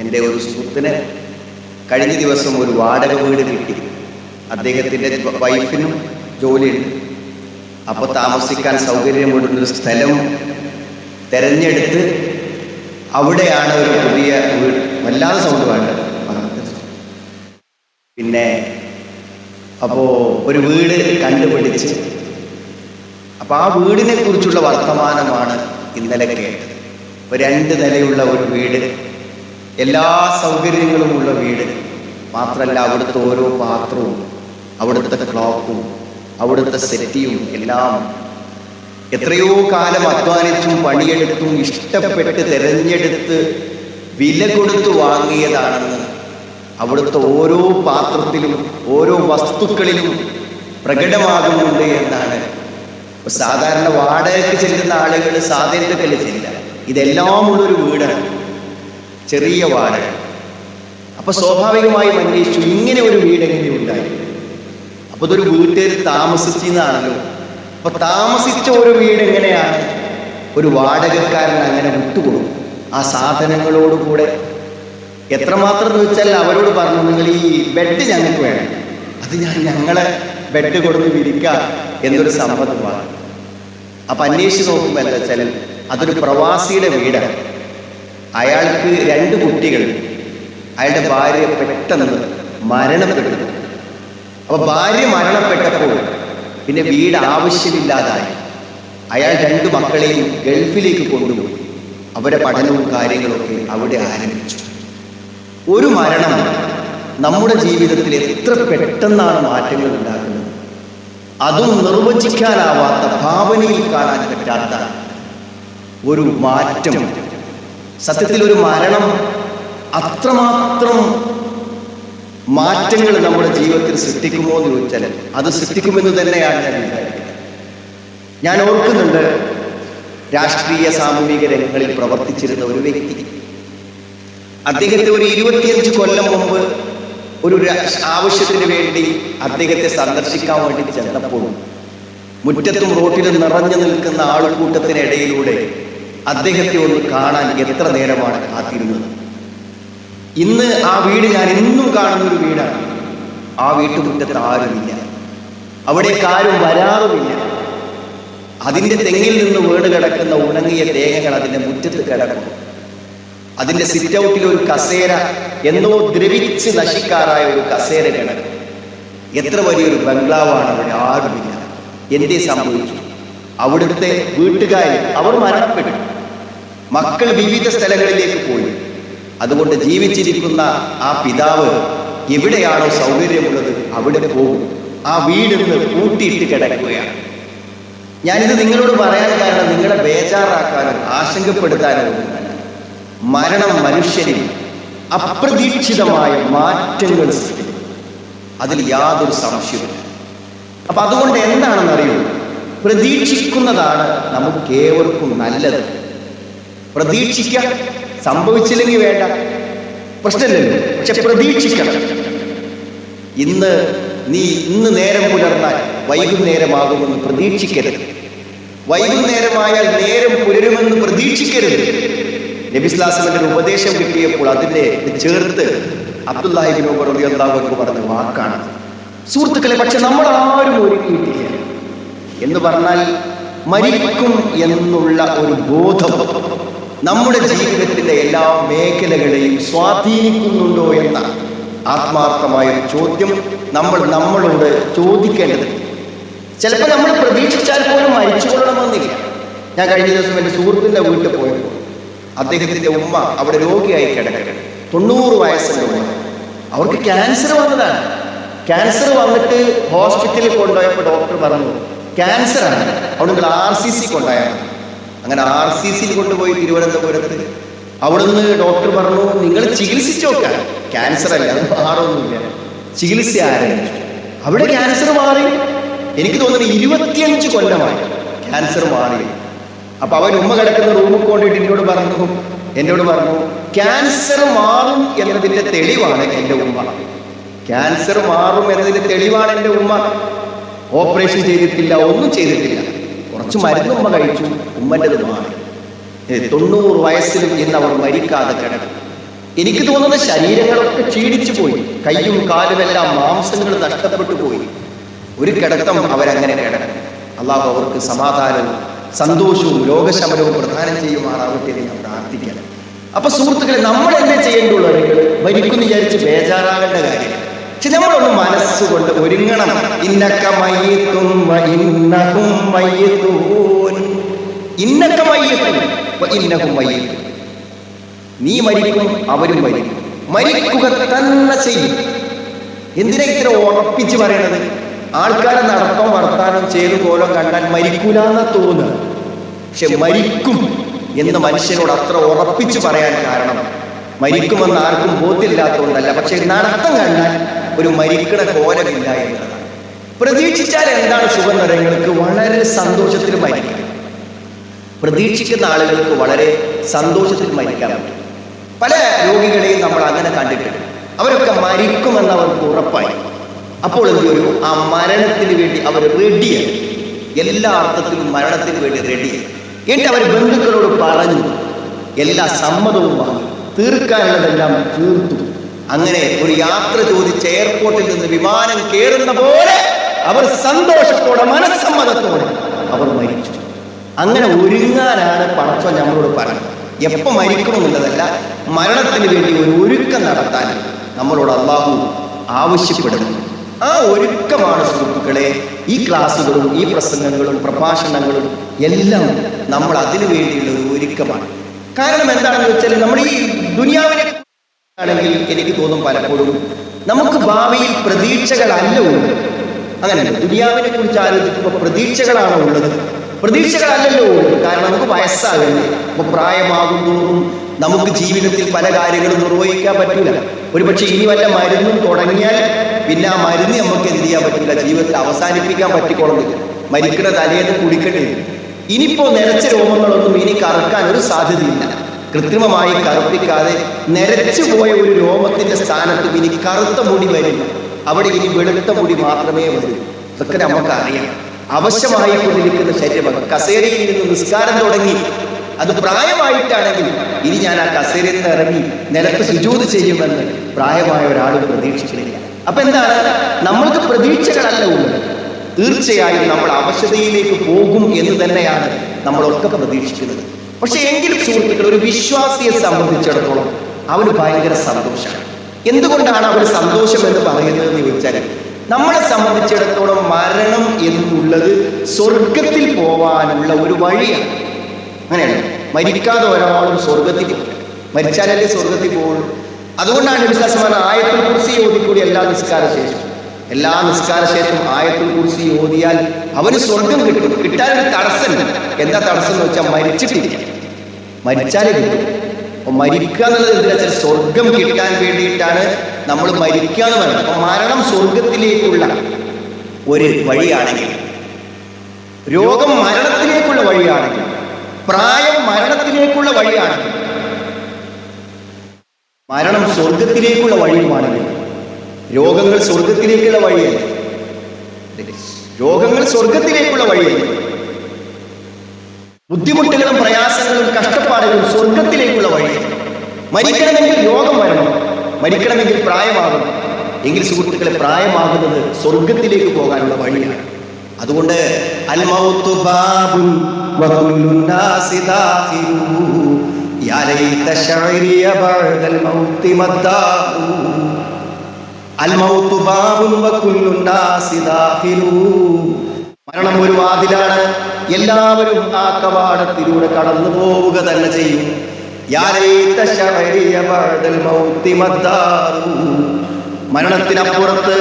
എൻ്റെ ഒരു സുഹൃത്തിന് കഴിഞ്ഞ ദിവസം ഒരു വാടക വീട് കിട്ടി. അദ്ദേഹത്തിൻ്റെ വൈഫിനും ജോലിയുണ്ട്. അപ്പോൾ താമസിക്കാൻ സൗകര്യമുള്ളൊരു സ്ഥലം തിരഞ്ഞെടുത്ത് അവിടെയാണ് ഒരു പുതിയ വീട്. വല്ലാതെ സൗണ്ട് വേണ്ട. പിന്നെ അപ്പോൾ ഒരു വീട് കണ്ടുപിടിച്ച്, അപ്പോൾ ആ വീടിനെ കുറിച്ചുള്ള വർത്തമാനമാണ് ഇന്നലെ കേട്ടത്. ഒരു 2 നിലയുള്ള ഒരു വീട്, എല്ലാ സൗകര്യങ്ങളും ഉള്ള വീട്. മാത്രമല്ല അവിടുത്തെ ഓരോ പാത്രവും, അവിടുത്തെ ക്ലോക്കും, അവിടുത്തെ സെറ്റിയും എല്ലാം എത്രയോ കാലം അധ്വാനിച്ചും പണിയെടുത്തും ഇഷ്ടപ്പെട്ട് തിരഞ്ഞെടുത്ത് വില കൊടുത്ത് വാങ്ങിയതാണെന്ന് അവിടുത്തെ ഓരോ പാത്രത്തിലും ഓരോ വസ്തുക്കളിലും പ്രകടമാകുന്നുണ്ട് എന്നാണ്. സാധാരണ വാടകയ്ക്ക് ചെല്ലുന്ന ആളുകൾ സാധാരണക്കല്ല ചെല്ലുക. ഇതെല്ലാം ഉള്ളൊരു വീടാണ്, ചെറിയ വാടക. അപ്പൊ സ്വാഭാവികമായും അന്വേഷിച്ചു ഇങ്ങനെ ഒരു വീട് എങ്ങനെ ഉണ്ടായി. അപ്പൊ ഇതൊരു വീട്ടിൽ താമസിച്ചതാണല്ലോ. അപ്പൊ താമസിച്ച ഒരു വീട് എങ്ങനെയാണ് ഒരു വാടകക്കാരൻ അങ്ങനെ വിട്ടുകൊടുക്കും ആ സാധനങ്ങളോടുകൂടെ? എത്രമാത്രം എന്ന് വെച്ചാൽ അവരോട് പറഞ്ഞു, നിങ്ങൾ ഈ ബെഡ് ഞങ്ങൾക്ക് വേണം, അത് ഞങ്ങളെ ബെഡ് കൊടുത്ത് വിരിക്കാം എന്നൊരു സമ്മതമാണ്. അപ്പൊ അന്വേഷിച്ച് നോക്കുമ്പോൾ എന്താ വെച്ചാൽ അതൊരു പ്രവാസിയുടെ വീടാണ്. അയാൾക്ക് 2 കുട്ടികൾ. അയാളുടെ ഭാര്യ പെട്ടെന്ന് മരണപ്പെട്ടു. അപ്പൊ ഭാര്യ മരണപ്പെട്ടപ്പോൾ പിന്നെ വീട് ആവശ്യമില്ലാതായി. അയാൾ 2 മക്കളെയും ഗൾഫിലേക്ക് കൊണ്ടുപോയി. അവരുടെ പഠനവും കാര്യങ്ങളൊക്കെ അവിടെ ആരംഭിച്ചു. ഒരു മരണം നമ്മുടെ ജീവിതത്തിൽ എത്ര പെട്ടെന്നാണ് മാറ്റങ്ങൾ ഉണ്ടാക്കുന്നത്. അതും നിർവചിക്കാനാവാത്ത, ഭാവനയിൽ കാണാൻ പറ്റാത്ത ഒരു മാറ്റം. സത്യത്തിൽ ഒരു മരണം അത്രമാത്രം മാറ്റങ്ങൾ നമ്മുടെ ജീവിതത്തിൽ സൃഷ്ടിക്കുമോ എന്ന് ചോദിച്ചാൽ അത് സൃഷ്ടിക്കുമെന്ന് തന്നെയാണ് ഞാൻ വിചാരിക്കുന്നത്. ഞാൻ ഓർക്കുന്നുണ്ട്, രാഷ്ട്രീയ സാമൂഹിക രംഗങ്ങളിൽ പ്രവർത്തിച്ചിരുന്ന ഒരു വ്യക്തി. അദ്ദേഹത്തെ ഒരു 25 കൊല്ലം മുമ്പ് ഒരു ആവശ്യത്തിന് വേണ്ടി അദ്ദേഹത്തെ സന്ദർശിക്കാൻ വേണ്ടി ചെന്നപ്പോൾ മുറ്റത്തും റോട്ടിലും നിറഞ്ഞു നിൽക്കുന്ന ആൾക്കൂട്ടത്തിനിടയിലൂടെ അദ്ദേഹത്തെ ഒന്ന് കാണാൻ എത്ര നേരമാണ് കാത്തിരുന്നത്. ഇന്ന് ആ വീട് ഞാൻ എന്നും കാണുന്ന ഒരു വീടാണ്. ആ വീട്ടുമുറ്റത്ത് ആരുമില്ല, അവിടേക്ക് ആരും വരാറുമില്ല. അതിൻ്റെ തെങ്ങിൽ നിന്ന് വീണ് കിടക്കുന്ന ഉണങ്ങിയ തേങ്ങകൾ അതിൻ്റെ മുറ്റത്ത് കിടക്കും. അതിൻ്റെ സിറ്റ് ഔട്ടിൽ ഒരു കസേര, എന്നോ ദ്രവിച്ച് നശിക്കാറായ ഒരു കസേര കിടക്കും. എത്ര വലിയൊരു ബംഗ്ലാവാണ് അവിടെ, ആരുമില്ല. എന്തേ സംഭവിച്ചു? അവിടുത്തെ വീട്ടുകാർ അവർ മരണപ്പെട്ടു, മക്കൾ വിവിധ സ്ഥലങ്ങളിലേക്ക് പോയി. അതുകൊണ്ട് ജീവിച്ചിരിക്കുന്ന ആ പിതാവ് എവിടെയാണോ സൗകര്യമുള്ളത് അവിടെ പോകും. ആ വീടിന്ന് പൂട്ടിയിട്ട് കിടക്കുകയാണ്. ഞാനിത് നിങ്ങളോട് പറയാൻ കാരണം നിങ്ങളെ ബേജാറാക്കാനും ആശങ്കപ്പെടുത്താനോ ഒന്നുമല്ല. മരണം മനുഷ്യരിൽ അപ്രതീക്ഷിതമായ മാറ്റങ്ങൾ സൃഷ്ടിക്കും, അതിൽ യാതൊരു സംശയവുമില്ല. അപ്പൊ അതുകൊണ്ട് എന്താണെന്നറിയൂ, പ്രതീക്ഷിക്കുന്നതാണ് നമുക്ക് ഏവർക്കും നല്ലത്. പ്രതീക്ഷിക്കാൻ സംഭവിച്ചില്ലെങ്കിൽ വേണ്ട, പ്രശ്നമില്ലല്ലോ. പക്ഷെ പ്രതീക്ഷിക്കണം. ഇന്ന് നേരം പുലർന്നാൽ വൈകുന്നേരമാകുമെന്ന് പ്രതീക്ഷിക്കരുത്. വൈകുന്നേരമായാൽ നേരം പുലരുമെന്ന് പ്രതീക്ഷിക്കരുത്. നബി സ്വല്ലല്ലാഹു അലൈഹി വസല്ലം ഉപദേശം കിട്ടിയപ്പോൾ അതിനെ ചേർത്ത് അബ്ദുല്ലാഹി ഇബ്നു ഉമർ റളിയല്ലാഹു അൻഹു പറഞ്ഞ വാക്കാണ്. സുഹൃത്തുക്കളെ, പക്ഷെ നമ്മൾ ആരും ഒരുക്കിയിട്ടില്ല എന്ന് പറഞ്ഞാൽ മരിക്കും എന്നുള്ള ഒരു ബോധം നമ്മുടെ ജീവിതത്തിന്റെ എല്ലാ മേഖലകളെയും സ്വാധീനിക്കുന്നുണ്ടോ എന്ന ആത്മാർത്ഥമായ ചോദ്യം നമ്മളോട് ചോദിക്കേണ്ടത്. ചിലപ്പോൾ നമ്മൾ പ്രതീക്ഷിച്ചാൽ പോലും മരിച്ചുകൊള്ളണമെന്നില്ല. ഞാൻ കഴിഞ്ഞ ദിവസം എൻ്റെ സുഹൃത്തിൻ്റെ വീട്ടിൽ പോയപ്പോൾ അദ്ദേഹത്തിൻ്റെ ഉമ്മ അവിടെ രോഗിയായി കിടക്കുകയാണ്. 90 വയസ്സുള്ള ഉമ്മ. അവർക്ക് ക്യാൻസർ വന്നതാണ്. ക്യാൻസർ വന്നിട്ട് ഹോസ്പിറ്റലിൽ കൊണ്ടുപോയപ്പോൾ ഡോക്ടർ പറഞ്ഞു ക്യാൻസറാണ്, അവിടെ നിങ്ങൾ RCC കൊണ്ടുപോയാൽ. അങ്ങനെ RCC കൊണ്ടുപോയി തിരുവനന്തപുരത്ത്. അവിടുന്ന് ഡോക്ടർ പറഞ്ഞു നിങ്ങൾ ചികിത്സിച്ച് നോക്കാൻ, ക്യാൻസർ അല്ല, അത് മാറൊന്നുമില്ല, ചികിത്സ ആരംഭിച്ചു. അവിടെ ക്യാൻസർ മാറി. എനിക്ക് തോന്നുന്നു 25 കൊല്ലമായി ക്യാൻസർ മാറി. അപ്പൊ അവൻ ഉമ്മ കിടക്കുന്ന റൂമിൽ കൊണ്ടിട്ട് എന്നോട് പറഞ്ഞു ക്യാൻസർ മാറും എന്നതിന്റെ തെളിവാണ് എൻ്റെ ഉമ്മ. ക്യാൻസർ മാറും എന്നതിന്റെ തെളിവാണ് എൻ്റെ ഉമ്മ. ഓപ്പറേഷൻ ചെയ്തിട്ടില്ല, ഒന്നും ചെയ്തിട്ടില്ല, കുറച്ച് മരുന്ന് ഉമ്മ കഴിച്ചു, ഉമ്മൻ്റെത് മാറി. 90 വയസ്സിലും ഇന്ന് അവർ മരിക്കാതെ കിടക്കും. എനിക്ക് തോന്നുന്നത് ശരീരങ്ങളൊക്കെ ക്ഷീണിച്ചു പോയി, കൈയും കാലുമെല്ലാം മാംസങ്ങൾ നഷ്ടപ്പെട്ടു പോയി. ഒരു കിടത്തം അവരങ്ങനെ കിടക്കും. അള്ളാഹു അവർക്ക് സമാധാനവും സന്തോഷവും രോഗശമനവും പ്രദാനം ചെയ്യുമാറാവട്ടെ എന്ന് പ്രാർത്ഥിക്കാം. അപ്പൊ സുഹൃത്തുക്കളെ, നമ്മൾ എന്നെ ചെയ്യേണ്ടുള്ളവർ മരിക്കുന്നു വിചാരിച്ച് ബേജാറാകേണ്ട കാര്യം. പക്ഷെ നമ്മളൊന്ന് മനസ്സുകൊണ്ട് ഒരുങ്ങണം. ഇന്നക മയ്യിത്തുൻ വ ഇന്നഹും മയ്യിത്തൂൻ. ഇന്നക മയ്യിത്തുൻ വ ഇന്നഹും മയ്യിത്തൂൻ. നീ മരിക്കും, അവരും മരിക്കും. മരിക്കുക തന്നെ ചെയ്യും. എന്തിനാ ഇത്ര ഉറപ്പിച്ച് പറയണത്? ആൾക്കാരെ നടത്തം വർത്താനം ചെയ്തു കോലം കണ്ടാൽ മരിക്കൂലെന്ന് തോന്നുക. പക്ഷെ മരിക്കും എന്ന് മനുഷ്യനോട് അത്ര ഉറപ്പിച്ച് പറയാൻ കാരണം മരിക്കുമെന്ന് ആർക്കും ബോധ്യമില്ലാത്തതുകൊണ്ടല്ല, പക്ഷെ നടത്തം കണ്ടാൽ ഒരു മരിക്കണ കോലമില്ല എന്നതാണ്. പ്രതീക്ഷിച്ചാൽ എന്താണ് സുഖനിറങ്ങൾക്ക് വളരെ സന്തോഷത്തിൽ മരിക്കാം. പ്രതീക്ഷിക്കുന്ന ആളുകൾക്ക് വളരെ സന്തോഷത്തിൽ മരിക്കാൻ പറ്റും. പല രോഗികളെയും നമ്മൾ അങ്ങനെ കണ്ടിട്ടുണ്ട്. അവരൊക്കെ മരിക്കുമെന്ന് അവർക്ക് ഉറപ്പായി. അപ്പോൾ എന്ത് ചെയ്യും? ആ മരണത്തിന് വേണ്ടി അവർ റെഡിയായി. എല്ലാ അർത്ഥത്തിലും മരണത്തിന് വേണ്ടി റെഡിയായി. എന്നിട്ട് അവർ ബന്ധുക്കളോട് പറഞ്ഞു, എല്ലാ സമ്മതവും വാങ്ങി, തീർക്കാനുള്ളതെല്ലാം തീർത്തു. അങ്ങനെ ഒരു യാത്ര ചോദിച്ച് എയർപോർട്ടിൽ നിന്ന് വിമാനം കയറുന്ന പോലെ അവർ സന്തോഷത്തോടെ മനസ്സമ്മതത്തോടെ അവർ മരിച്ചു. അങ്ങനെ ഒരുങ്ങാനാണ് പടച്ചോൻ നമ്മളോട് പറഞ്ഞത്. എപ്പോൾ മരിക്കുമെന്നുള്ളതല്ല, മരണത്തിന് വേണ്ടി ഒരു ഒരുക്കം നടത്താൻ നമ്മളോട് അല്ലാഹു ആവശ്യപ്പെടുന്നു. ആ ഒരുക്കമാണ് സുഹൃത്തുക്കളെ ഈ ക്ലാസ്സുകളും ഈ പ്രസംഗങ്ങളും പ്രഭാഷണങ്ങളും എല്ലാം നമ്മൾ അതിനു വേണ്ടിയുള്ള ഒരു ഒരുക്കമാണ്. കാരണം എന്താണെന്ന് വെച്ചാൽ, നമ്മൾ ഈ ദുനിയാവിനെ ആണെങ്കിൽ എനിക്ക് തോന്നും പലപ്പോഴും നമുക്ക് ഭാവിയിൽ പ്രതീക്ഷകളല്ല ഉള്ളത്. അങ്ങനെയല്ല, ദുനിയാവിനെ കുറിച്ച് ആലോചിക്കുമ്പോൾ പ്രതീക്ഷകളാണോ ഉള്ളത്? പ്രതീക്ഷകളല്ലല്ലോ ഉള്ളത്. കാരണം നമുക്ക് വയസ്സാകല്ലേ, അപ്പൊ പ്രായമാകും തോറും നമുക്ക് ജീവിതത്തിൽ പല കാര്യങ്ങളും നിർവഹിക്കാൻ പറ്റില്ല. ഒരുപക്ഷെ ഇനി വല്ല മരുന്നും തുടങ്ങിയാൽ പിന്നെ ആ മരുന്ന് നമുക്ക് എന്ത് ചെയ്യാൻ പറ്റില്ല, ജീവിതത്തിൽ അവസാനിപ്പിക്കാൻ പറ്റിക്കൊള്ളുന്നില്ല. മരിക്കണ തലേന്ന് കുടിക്കട്ടെ. ഇനിയിപ്പോ നിരച്ച രോമങ്ങളൊന്നും ഇനി കറക്കാൻ ഒരു സാധ്യതയില്ല. കൃത്രിമമായി കറുപ്പിക്കാതെ നിരച്ചു പോയ ഒരു രോമത്തിന്റെ സ്ഥാനത്ത് ഇനി കറുത്ത മുടി വരില്ല. അവിടെ ഇനി വെളുത്ത മുടി മാത്രമേ വരൂ. ഇതൊക്കെ നമുക്കറിയാം. അവശ്യമായി കൊണ്ടിരിക്കുന്ന ശരീരം. കസേരയിൽ നിന്ന് നിസ്കാരം തുടങ്ങി, അത് പ്രായമായിട്ടാണെങ്കിൽ ഇനി ഞാൻ ആ കസേരയിൽ നിന്ന് ഇറങ്ങി നിലത്ത് സുജൂദ് ചെയ്യുമെന്ന് പ്രായമായ ഒരാൾ പ്രതീക്ഷിക്കുന്നില്ല. അപ്പൊ എന്താണ്? നമ്മൾക്ക് പ്രതീക്ഷകളല്ല ഉള്ളത്. തീർച്ചയായും നമ്മൾ അവശതയിലേക്ക് പോകും എന്ന് തന്നെയാണ് നമ്മളൊക്കെ പ്രതീക്ഷിക്കുന്നത്. പക്ഷെ എങ്കിലും സുഹൃത്തുക്കൾ, ഒരു വിശ്വാസിയെ സംബന്ധിച്ചിടത്തോളം അവന് ഭയങ്കര സന്തോഷമാണ്. എന്തുകൊണ്ടാണ് അവന് സന്തോഷം എന്ന് പറയുന്നതെന്ന് ചോദിച്ചാൽ, നമ്മളെ സംബന്ധിച്ചിടത്തോളം മരണം എന്നുള്ളത് സ്വർഗത്തിൽ പോവാനുള്ള ഒരു വഴിയാണ്. അങ്ങനെയാണ്. മരിക്കാതെ ഒരാളും സ്വർഗത്തിൽ പോകില്ല. മരിച്ചാലല്ലേ സ്വർഗത്തിൽ പോകുള്ളൂ. അതുകൊണ്ടാണ് വിശ്വാസമാണ് ആയത്തുൽ കുർസി ഓതിക്കൂടി എല്ലാ നിസ്കാരശേഷം ആയത്തുൽ കുർസി ഓതിയാൽ അവന് സ്വർഗം കിട്ടും. കിട്ടാനൊരു തടസ്സമില്ല. എന്താ തടസ്സം എന്ന് വെച്ചാൽ മരിച്ചിട്ടില്ല, മരിച്ചാലേ കിട്ടും. അപ്പൊ മരിക്കുക എന്നുള്ളത് എന്തിനാ വെച്ചാൽ സ്വർഗം കിട്ടാൻ വേണ്ടിയിട്ടാണ് നമ്മൾ മരിക്കുക എന്ന് പറയുന്നത്. അപ്പൊ മരണം സ്വർഗത്തിലേക്കുള്ള ഒരു വഴിയാണെങ്കിൽ, രോഗം മരണത്തിലേക്കുള്ള വഴിയാണെങ്കിൽ, പ്രായം മരണത്തിലേക്കുള്ള വഴിയാണെങ്കിൽ, മരണം സ്വർഗത്തിലേക്കുള്ള വഴിയുമാണെങ്കിൽ, രോഗങ്ങൾ സ്വർഗത്തിലേക്കുള്ള വഴിയല്ല. രോഗങ്ങൾ സ്വർഗത്തിലേക്കുള്ള വഴിയല്ല. ബുദ്ധിമുട്ടുകളും പ്രയാസങ്ങളും കഷ്ടപ്പാടുകളും സ്വർഗത്തിലേക്കുള്ള വഴിയല്ല. മരിക്കണമെങ്കിൽ രോഗം വരണം, മരിക്കണമെങ്കിൽ പ്രായമാകണം. എങ്കിൽ സുഹൃത്തുക്കളെ, പ്രായമാകുന്നത് സ്വർഗത്തിലേക്ക് പോകാനുള്ള വഴിയാണ്. അതുകൊണ്ട് അൽ മൗതു ബാബുൻ വകുല്ലു നാസി ദാഖിലു യാ ലൈത ശഅരിയ ബഅദൽ മൗതി മദ്ദാഉ. അൽ മൗതു ബാബുൻ വകുല്ലു നാസി ദാഖിലു. മരണം ഒരു വാതിലാണ്, എല്ലാവരും ആ കവാടത്തിലൂടെ കടന്നു പോവുക തന്നെ ചെയ്യും. യാ ലൈത ശഅരിയ ബഅദൽ മൗതി മദ്ദാഉ. മരണത്തിനപ്പുറത്ത്,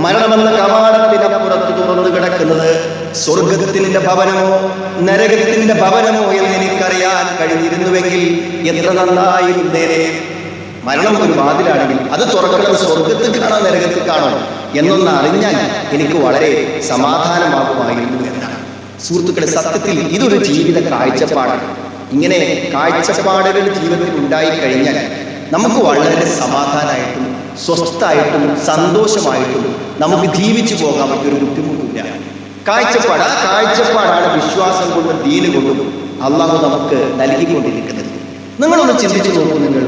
മരണമെന്ന കവാടത്തിനപ്പുറത്ത് തുറന്നു കിടക്കുന്നത് സ്വർഗത്തിന്റെ ഭവനമോ നരകത്തിന്റെ ഭവനമോ എന്ന് എനിക്കറിയാൻ കഴിഞ്ഞിരുന്നുവെങ്കിൽ എത്ര നന്നായിരുന്നേനെ. മരണം ഒരു വാതിലാണെങ്കിൽ അത് തുറക്കുന്നത് സ്വർഗത്തിലാണോ നരകത്തിലാണോ എന്നൊന്ന് അറിഞ്ഞാൽ എനിക്ക് വളരെ സമാധാനമാകുമായിരുന്നു എന്നാണ്. സുഹൃത്തുക്കളെ, സത്യത്തിൽ ഇതൊരു ജീവിത കാഴ്ചപ്പാടാണ്. ഇങ്ങനെ കാഴ്ചപ്പാടുകൾ ജീവിതത്തിൽ ഉണ്ടായി കഴിഞ്ഞാൽ നമുക്ക് വളരെ സമാധാനമായിട്ടും സ്വസ്ഥായിട്ടും സന്തോഷമായിട്ടും നമുക്ക് ജീവിച്ചു പോകാൻ പറ്റിയൊരു ബുദ്ധിമുട്ടില്ല. കാഴ്ചപ്പാട്, ആ കാഴ്ചപ്പാടാണ് വിശ്വാസം കൊണ്ടും ദീന് കൊണ്ടും അള്ളാഹു നമുക്ക് നൽകിക്കൊണ്ടിരിക്കുന്നത്. നിങ്ങളൊന്ന് ചിന്തിച്ചു നോക്കൂ. നിങ്ങൾ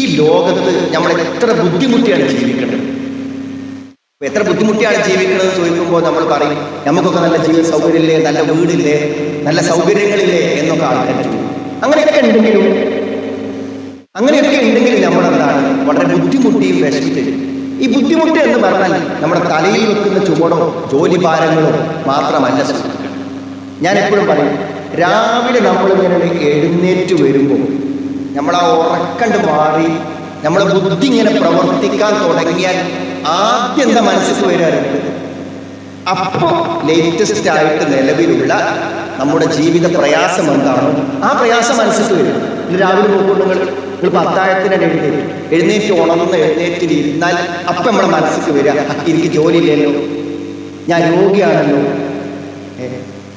ഈ ലോകത്ത് നമ്മൾ എത്ര ബുദ്ധിമുട്ടിയാണ് ജീവിക്കുന്നത്. എത്ര ബുദ്ധിമുട്ടിയാണ് ജീവിക്കുന്നത് ചോദിക്കുമ്പോൾ നമ്മൾ പറയും നമുക്കൊക്കെ നല്ല ജീവിത സൗകര്യമില്ലേ, നല്ല വീടില്ലേ, നല്ല സൗകര്യങ്ങളില്ലേ എന്നൊക്കെ ആൾക്കാർ ചോദിക്കും. അങ്ങനെയൊക്കെ ഉണ്ടെങ്കിലും നമ്മളെന്താണ് വളരെ ബുദ്ധിമുട്ടിയും വിഷമിച്ചിട്ട്. ഈ ബുദ്ധിമുട്ട് എന്ന് പറഞ്ഞാൽ നമ്മുടെ തലയിൽ വെക്കുന്ന ചുമടോ ജോലി ഭാരങ്ങളോ മാത്രമല്ല സുഹൃത്തുക്കൾ. ഞാൻ എപ്പോഴും പറയും, രാവിലെ നമ്മളിങ്ങനെ എഴുന്നേറ്റ് വരുമ്പോൾ നമ്മൾ ആ ഉറക്കണ്ട് മാറി നമ്മളെ ബുദ്ധി ഇങ്ങനെ പ്രവർത്തിക്കാൻ തുടങ്ങിയാൽ ആദ്യം എന്താ മനസ്സിൽ വരാറുണ്ട്? അപ്പോ ലേറ്റസ്റ്റ് ആയിട്ട് നിലവിലുള്ള നമ്മുടെ ജീവിത പ്രയാസം എന്താണോ ആ പ്രയാസം മനസ്സിൽ വരും. രാവിലെ നോക്കുമ്പോൾ നിങ്ങൾ അത്താഴത്തിനാണ് എഴുന്നേറ്റ് എഴുന്നേറ്റിരുന്നാൽ അപ്പം നമ്മുടെ മനസ്സിൽ വരിക, എനിക്ക് ജോലിയില്ലല്ലോ, ഞാൻ രോഗിയാണല്ലോ,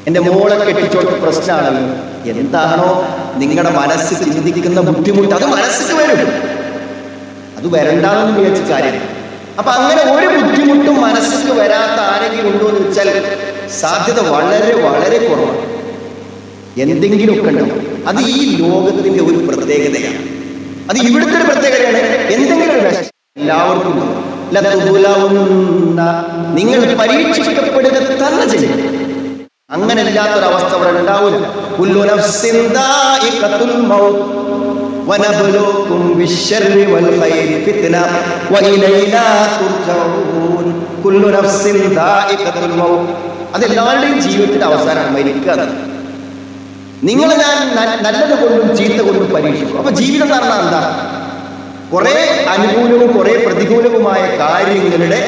എൻ്റെ മോളെ കെട്ടിച്ചോട്ട് പ്രശ്നമാണല്ലോ, എന്താണോ നിങ്ങളുടെ മനസ്സ് ചിന്തിക്കുന്ന ബുദ്ധിമുട്ട് അത് മനസ്സിൽ വരും. അത് വരണ്ടാന്ന് വിചാരിച്ച കാര്യം. അപ്പൊ അങ്ങനെ ഒരു ബുദ്ധിമുട്ടും മനസ്സിൽ വരാത്ത ആരെങ്കിലും ഉണ്ടോ എന്ന് വെച്ചാൽ സാധ്യത വളരെ വളരെ കുറവാണ്. എന്തെങ്കിലുമൊക്കെ ഉണ്ടാവും. അത് ഈ ലോകത്തിന്റെ ഒരു പ്രത്യേകതയാണ്, അത് ഇവിടുത്തെ ഒരു പ്രത്യേകതയാണ്. എന്തെങ്കിലും ഒരു എല്ലാവർക്കും നിങ്ങൾ പരീക്ഷിക്കപ്പെടുക തന്നെ ചെയ്യും. അങ്ങനെ ഇല്ലാത്തൊരവസ്ഥ അവിടെ ഉണ്ടാവില്ല. وَنَبْلُوكُمْ بِالشَّرِّ وَالْخَيْرِ فِتْنَةً وَإِلَيْنَا تُرْجَعُونَ كُلُّ نَفْسٍ ذَائِقَةُ الْمَوْتِ. അതെല്ലാവരുടെയും ജീവിതത്തിന്റെ അവസാനമാണ് മരിക്കുക. നിങ്ങളെ ഞാൻ നല്ലത് കൊണ്ടും ചീത്ത കൊണ്ടും പരീക്ഷിക്കും. അപ്പൊ ജീവിതം എന്ന് പറഞ്ഞാൽ എന്താ? കുറെ അനുകൂലവും കുറെ പ്രതികൂലവുമായ കാര്യങ്ങളുടെ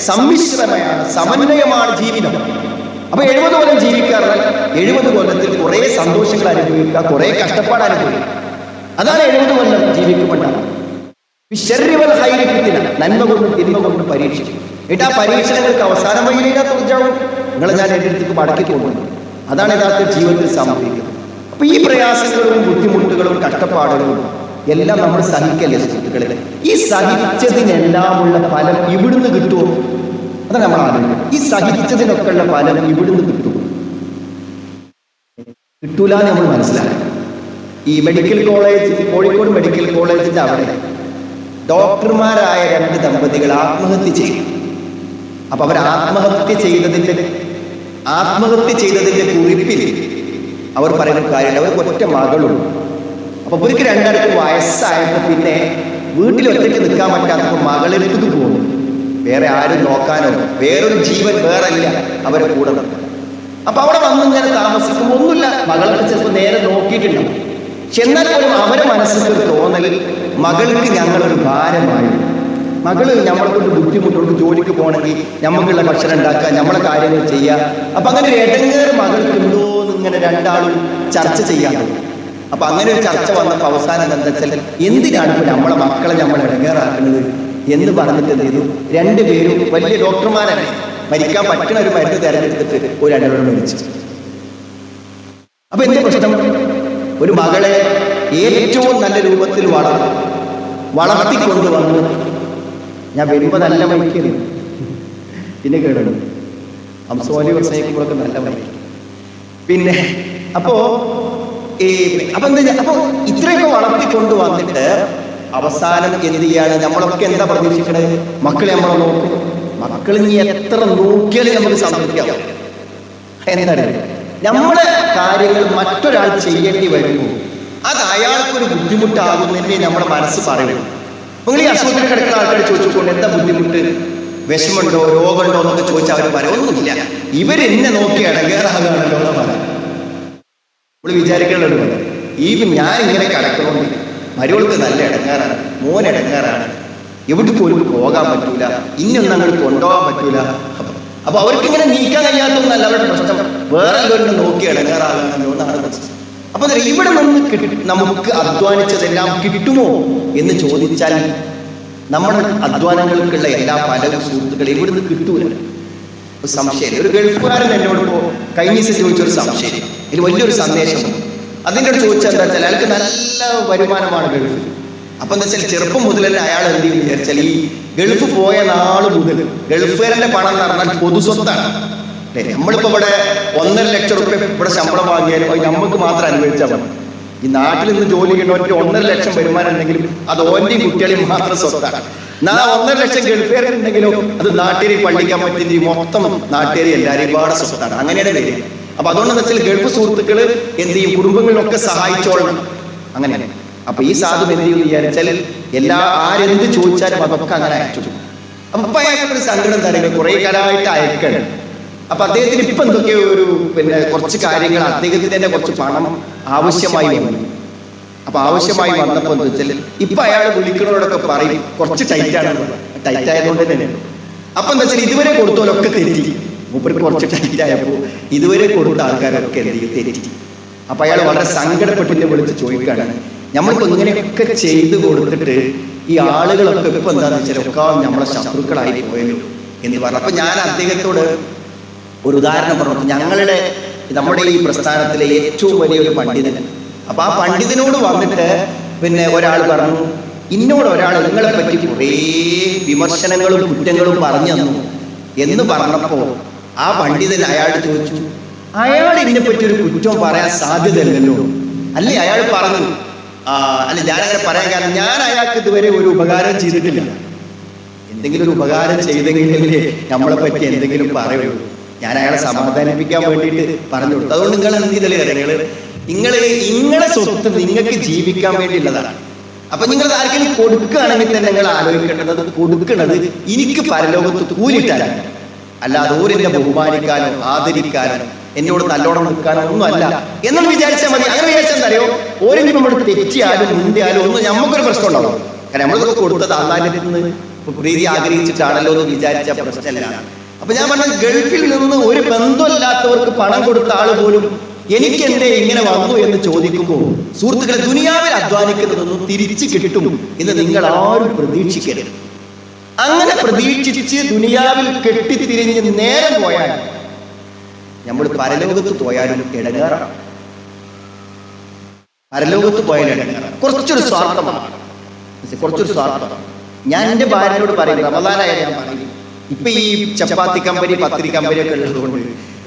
സമ്മിശ്രമാണ്, സമന്വയമാണ് ജീവിതം. അപ്പൊ 70 കൊല്ലം ജീവിക്കാറുണ്ട്. 70 കൊല്ലത്തിൽ കുറെ സന്തോഷങ്ങൾ അനുഭവിക്കുക, കുറെ കഷ്ടപ്പാട് അനുഭവിക്കുക. അതാണ് 70 കൊല്ലം ജീവിക്കുമ്പോണ്ടാവും. നന്മ കൊണ്ടും തിന്മ കൊണ്ടും പരീക്ഷിക്കും. എന്നിട്ട് ആ പരീക്ഷണങ്ങൾക്ക് അവസാനം വഴിയിലേക്ക് തുറച്ചാവും നിങ്ങളെ ഞാൻ എൻ്റെ അടുത്തേക്ക് മടക്കി കൊണ്ടുവന്നു. അതാണ് യഥാർത്ഥ ജീവിതത്തിൽ സംഭവിക്കുന്നത്. അപ്പൊ ഈ പ്രയാസങ്ങളും ബുദ്ധിമുട്ടുകളും കഷ്ടപ്പാടുകളും എല്ലാം നമ്മൾ സഹിക്കല്ലേ സുഹൃത്തുക്കളെ? ഈ സഹിച്ചതിനെല്ലാമുള്ള ഫലം ഇവിടുന്ന് കിട്ടുമോ? അതാണ് നമ്മൾ ആലോചിക്കുന്നത്. ഈ സഹിച്ചതിനൊക്കെ ഉള്ള ഫലം ഇവിടുന്ന് കിട്ടും? കിട്ടൂല എന്ന് നമ്മൾ മനസ്സിലാക്കണം. ഈ മെഡിക്കൽ കോളേജ്, കോഴിക്കോട് മെഡിക്കൽ കോളേജിന്റെ അവിടെ ഡോക്ടർമാരായ 2 ദമ്പതികൾ ആത്മഹത്യ ചെയ്തു. അപ്പൊ അവർ ആത്മഹത്യ ചെയ്തതിന്റെ കുറിപ്പിൽ അവർ പറയുന്ന കാര്യം, അവർക്ക് ഒറ്റ മകളുള്ളൂ. അപ്പൊ ഇവർക്ക് രണ്ടാൾക്കും വയസ്സായപ്പോ പിന്നെ വീട്ടിൽ ഒറ്റയ്ക്ക് നിൽക്കാൻ പറ്റാത്തപ്പോൾ മകളെടുത്ത് പോകുന്നു. വേറെ ആരും നോക്കാനോ വേറൊരു ജീവൻ വേറെ ഇല്ല അവരെ കൂടെ നിർത്തും. അപ്പൊ അവിടെ വന്ന് ഇങ്ങനെ താമസിക്കുമ്പോൾ ഒന്നുമില്ല, മകളൊക്കെ ചിലപ്പോൾ നേരെ നോക്കിയിട്ടുണ്ടാവും. പക്ഷെ എന്നാൽ പോലും അവരെ മനസ്സിൽ തോന്നൽ മകൾക്ക് ഞങ്ങളൊരു ഭാരമായി, മകള് നമ്മളെ കൊണ്ട് ബുദ്ധിമുട്ടുണ്ട്, ജോലിക്ക് പോകണമെങ്കിൽ നമുക്കുള്ള ഭക്ഷണം ഉണ്ടാക്കുക, നമ്മളെ കാര്യങ്ങൾ ചെയ്യുക. അപ്പൊ അങ്ങനെ ഒരു ഇടങ്ങേറ് മകൾക്ക് ഉണ്ടോ എന്ന് ഇങ്ങനെ രണ്ടാളും ചർച്ച ചെയ്യാറുണ്ട്. അപ്പൊ അങ്ങനെ ഒരു ചർച്ച വന്നപ്പോൾ അവസാനം എന്താ വെച്ചാൽ, എന്തിനാണ് ഇപ്പൊ നമ്മളെ മക്കളെ നമ്മൾ ഇടങ്ങേറാക്കുന്നത് എന്ന് പറഞ്ഞിട്ട് എന്ത് ചെയ്തു, 2 പേരും വലിയ ഡോക്ടർമാരാണ്, മരിക്കാൻ പറ്റുന്ന ഒരു മരുന്ന് തിരഞ്ഞെടുത്തിട്ട് ഒരു 2 പേരും മരിച്ചു. അപ്പൊ എന്ത് പ്രശ്നം? ഒരു മകളെ ഏറ്റവും നല്ല രൂപത്തിൽ വളർത്തിക്കൊണ്ടുവന്ന്, ഞാൻ വരുമ്പോ നല്ല മരിക്കുന്നു, പിന്നെ കേടുന്നു അംസോലി പ്രസംഗിക്കുമ്പോഴൊക്കെ നല്ല മരിക്കും. പിന്നെ അപ്പോ അപ്പൊ ഇത്രയൊക്കെ വളർത്തിക്കൊണ്ട് വന്നിട്ട് അവസാനം എന്ത് ചെയ്യാണ്? നമ്മളൊക്കെ എന്താ പ്രതീക്ഷിക്കണത്? മക്കളെ നമ്മളെ നോക്കും. മക്കൾ ഇനി എത്ര നോക്കിയാലും നമുക്ക് സംഭവിക്കാം. എന്താണ് നമ്മളെ കാര്യങ്ങൾ മറ്റൊരാൾ ചെയ്യേണ്ടി വരുമ്പോൾ അത് അയാൾക്കൊരു ബുദ്ധിമുട്ടാകുന്നതിനെ നമ്മുടെ മനസ്സ് പറയുന്നു. നിങ്ങൾ ഈ അസുഖത്തിന് കിടക്കുന്ന ആൾക്കാർ ചോദിച്ചുകൊണ്ട് എന്താ ബുദ്ധിമുട്ട്, വിഷമുണ്ടോ, രോഗമുണ്ടോ എന്നൊക്കെ ചോദിച്ചാൽ അവർ പറയും ഒന്നുമില്ല, ഇവരെന്നെ നോക്കി ഇടങ്ങേറാകുകയാണല്ലോ എന്ന് പറയാം. നമ്മൾ വിചാരിക്കേണ്ടത് ഞാൻ ഇങ്ങനെ കിടക്കണമെങ്കിൽ മരുവൾക്ക് നല്ല ഇടങ്ങാറാണ്, മോൻ ഇടങ്ങാറാണ്, എവിടെ പോലും പോകാൻ പറ്റൂല, ഇന്നൊന്നും അങ്ങോട്ട് കൊണ്ടുപോകാൻ പറ്റൂല. അപ്പൊ അവർക്ക് ഇങ്ങനെ നീക്കാൻ കഴിയാത്തൊന്നല്ല അവരുടെ പ്രശ്നം, വേറെ എല്ലാവരും നോക്കി ഇടങ്ങാറാകണമല്ലോ എന്നാണ് പ്രശ്നം. അപ്പൊ ഇവിടെ നിന്ന് നമുക്ക് അധ്വാനിച്ചതെല്ലാം കിട്ടുമോ എന്ന് ചോദിച്ചാൽ നമ്മുടെ അധ്വാനങ്ങൾക്കുള്ള എല്ലാ ഫലവും സുഹൃത്തുക്കളെ ഇവിടുന്ന് കിട്ടൂല. ഒരു സംശയം, ഒരു ഗൾഫുകാരൻ എന്നോട് കഴിഞ്ഞ ദിവസം ചോദിച്ചൊരു സംശയം, ഇതിൽ വലിയൊരു സന്ദേശം. അതിൻ്റെ ചോദിച്ചാൽ എന്താ വെച്ചാൽ അയാൾക്ക് നല്ല വരുമാനമാണ് ഗൾഫിൽ. അപ്പൊ എന്താ വെച്ചാൽ ചെറുപ്പം മുതൽ തന്നെ അയാൾ എന്ത് ചെയ്യും വിചാരിച്ചാൽ ഈ ഗൾഫ് പോയ നാൾ മുതൽ ഗൾഫുകാരന്റെ പണം എന്ന് പറഞ്ഞാൽ പൊതുസ്വത്താണ്. നമ്മളിപ്പോ ഇവിടെ 1.5 ലക്ഷം റുപ്യ ഇവിടെ ശമ്പളം വാങ്ങിയാലും അത് നമുക്ക് മാത്രം അനുഭവിച്ചാൽ മതി. ഈ നാട്ടിൽ നിന്ന് ജോലി ചെയ്യുന്നവർക്ക് 1.5 ലക്ഷം വരുമാനം ഉണ്ടെങ്കിലും അത് ഓന്റെയും കുട്ടികളെയും മാത്രം സ്വത്താണ്. 1.5 ലക്ഷം ഗൾഫുകാരുണ്ടെങ്കിലോ അത് നാട്ടുകാരി പള്ളിക്കാൻ പറ്റിയ മൊത്തം നാട്ടുകാരി എല്ലാവരെയും പാടെ സ്വത്താണ്. അങ്ങനെയാണ് വരിക. അപ്പൊ അതുകൊണ്ടെന്ന് വെച്ചാൽ ഗൾഫ് സുഹൃത്തുക്കൾ എന്ത് ചെയ്യും, കുടുംബങ്ങളിലൊക്കെ സഹായിച്ചോളണം. അങ്ങനെയാണ്. അപ്പൊ ഈ സാധു എന്ത് ചെയ്യും വിചാരിച്ചാൽ ആരെന്ത് ചോദിച്ചാലും അതൊക്കെ അങ്ങനെ അയച്ചു. അപ്പൊ അയാൾക്കൊരു സങ്കടം തരങ്ങൾ കുറെ കാലമായിട്ട് അയക്കണം. അപ്പൊ അദ്ദേഹത്തിന് ഇപ്പൊ എന്തൊക്കെയോ ഒരു കുറച്ച് കാര്യങ്ങൾ അദ്ദേഹത്തിന് തന്നെ കുറച്ച് പണം ആവശ്യമായി വന്നു. അപ്പൊ ആവശ്യമായി വന്നപ്പോ എന്താ വെച്ചാൽ ഇപ്പൊ അയാൾ വിളിക്കുന്നവരോടൊക്കെ പറയും കുറച്ച് ടൈറ്റാണ്, ടൈറ്റ് ആയതുകൊണ്ട് തന്നെ. അപ്പൊ എന്താ വെച്ചാൽ ഇതുവരെ കൊടുത്തോലൊക്കെ തെറ്റി. മൂപ്പർക്ക് കുറച്ച് ടൈറ്റ് ആയപ്പോ ഇതുവരെ കൊടുത്ത ആൾക്കാരൊക്കെ എന്ത് ചെയ്യും, തെറ്റി. അപ്പൊ അയാൾ വളരെ സങ്കടപ്പെട്ടിട്ട് വിളിച്ച് ചോദിക്കുകയാണ്, നമ്മളിപ്പോ ഇങ്ങനെയൊക്കെ ചെയ്ത് കൊടുത്തിട്ട് ഈ ആളുകളൊക്കെ ഇപ്പൊ എന്താന്ന് വെച്ചാൽ ഒക്കെ നമ്മളെ ശത്രുക്കളായി പോയല്ലോ എന്ന് പറഞ്ഞു. അപ്പൊ ഞാൻ അദ്ദേഹത്തോട് ഒരു ഉദാഹരണം പറഞ്ഞു. നമ്മുടെ ഈ പ്രസ്ഥാനത്തിലെ ഏറ്റവും വലിയൊരു പണ്ഡിതൻ. അപ്പൊ ആ പണ്ഡിതനോട് വന്നിട്ട് ഒരാൾ പറഞ്ഞു, ഇന്നോട് ഒരാൾ നിങ്ങളെ പറ്റി കുറേ വിമർശനങ്ങളും കുറ്റങ്ങളും പറഞ്ഞു തന്നു എന്ന് പറഞ്ഞപ്പോ ആ പണ്ഡിതൻ അയാളോട് ചോദിച്ചു, അയാൾ ഇതിനെ പറ്റി ഒരു കുറ്റം പറയാൻ സാധ്യതയല്ലല്ലോ. അല്ലേ അയാൾ പറഞ്ഞു, അല്ല ഞാനങ്ങനെ പറയാൻ കാരണം ഞാൻ അയാൾക്ക് ഇതുവരെ ഒരു ഉപകാരം ചെയ്തിട്ടില്ല. എന്തെങ്കിലും ഒരു ഉപകാരം ചെയ്തെങ്കിലേ നമ്മളെ പറ്റി എന്തെങ്കിലും പറയുള്ളൂ. ഞാൻ അയാളെ സമാധാനിപ്പിക്കാൻ വേണ്ടിയിട്ട് പറഞ്ഞു കൊടുത്തു. അതുകൊണ്ട് നിങ്ങൾ എന്ത് ചെയ്തല്ലേ, നിങ്ങളെ സ്വത്ത് നിങ്ങൾക്ക് ജീവിക്കാൻ വേണ്ടിയുള്ളതാണ്. അപ്പൊ നിങ്ങൾ ആർക്കെങ്കിലും കൊടുക്കുകയാണെങ്കിൽ തന്നെ നിങ്ങൾ ആലോചിക്കേണ്ടത് കൊടുക്കുന്നത് എനിക്ക് പരലോകത്ത് കൂലിട്ടാലാണ്, അല്ലാതെ ഓരെന്നെ ബഹുമാനിക്കാനോ ആദരിക്കാനോ എന്നോട് നല്ലോണം നിൽക്കാനോ ഒന്നും അല്ല എന്നൊന്നും വിചാരിച്ചാൽ മതി. അങ്ങനെ വിചാരിച്ചാൽ അറിയോ, ഓരെങ്കിലും നമ്മൾ തെറ്റിയാലും മുന്തിയാലും ഒന്നും നമുക്കൊരു പ്രശ്നം ഉണ്ടാവും. കാരണം നമ്മളിതൊക്കെ കൊടുത്തത് അള്ളാഹിന്റെ നിന്ന് പ്രീതി ആഗ്രഹിച്ചിട്ടാണല്ലോ എന്ന് വിചാരിച്ച പ്രശ്നമല്ല. അപ്പൊ ഞാൻ പറഞ്ഞ ഗൾഫിൽ നിന്ന് ഒരു ബന്ധമില്ലാത്തവർക്ക് പണം കൊടുത്ത ആൾ പോലും എനിക്ക് എന്റെ ഇങ്ങനെ വന്നു എന്ന് ചോദിക്കുമ്പോൾ സുഹൃത്തുക്കളെ, ദുനിയാവിൽ അധ്വാനിക്കുന്നതൊന്നും തിരിച്ചു കിട്ടും എന്ന് നിങ്ങൾ ആരും പ്രതീക്ഷിക്കരുത്. അങ്ങനെ പ്രതീക്ഷിച്ച് ദുനിയാവിൽ കെട്ടിത്തിരിഞ്ഞ് നേരം പോയാൽ നമ്മൾ പരലോകത്ത് പോയാലും ഇടങ്ങേറാണ്. പരലോകത്ത് പോയാലും ഇടങ്ങേറാണ്. കുറച്ചൊരു സ്വാർത്ഥമാണ്. ഞാൻ എന്റെ ഭാര്യയോട് പറയും, റമദാനായ ഞാൻ പറയും, ഇപ്പൊ ഈ ചപ്പാത്തി കമ്പനി പത്തിരി കമ്പനി ഒക്കെ ഉള്ളതുകൊണ്ട്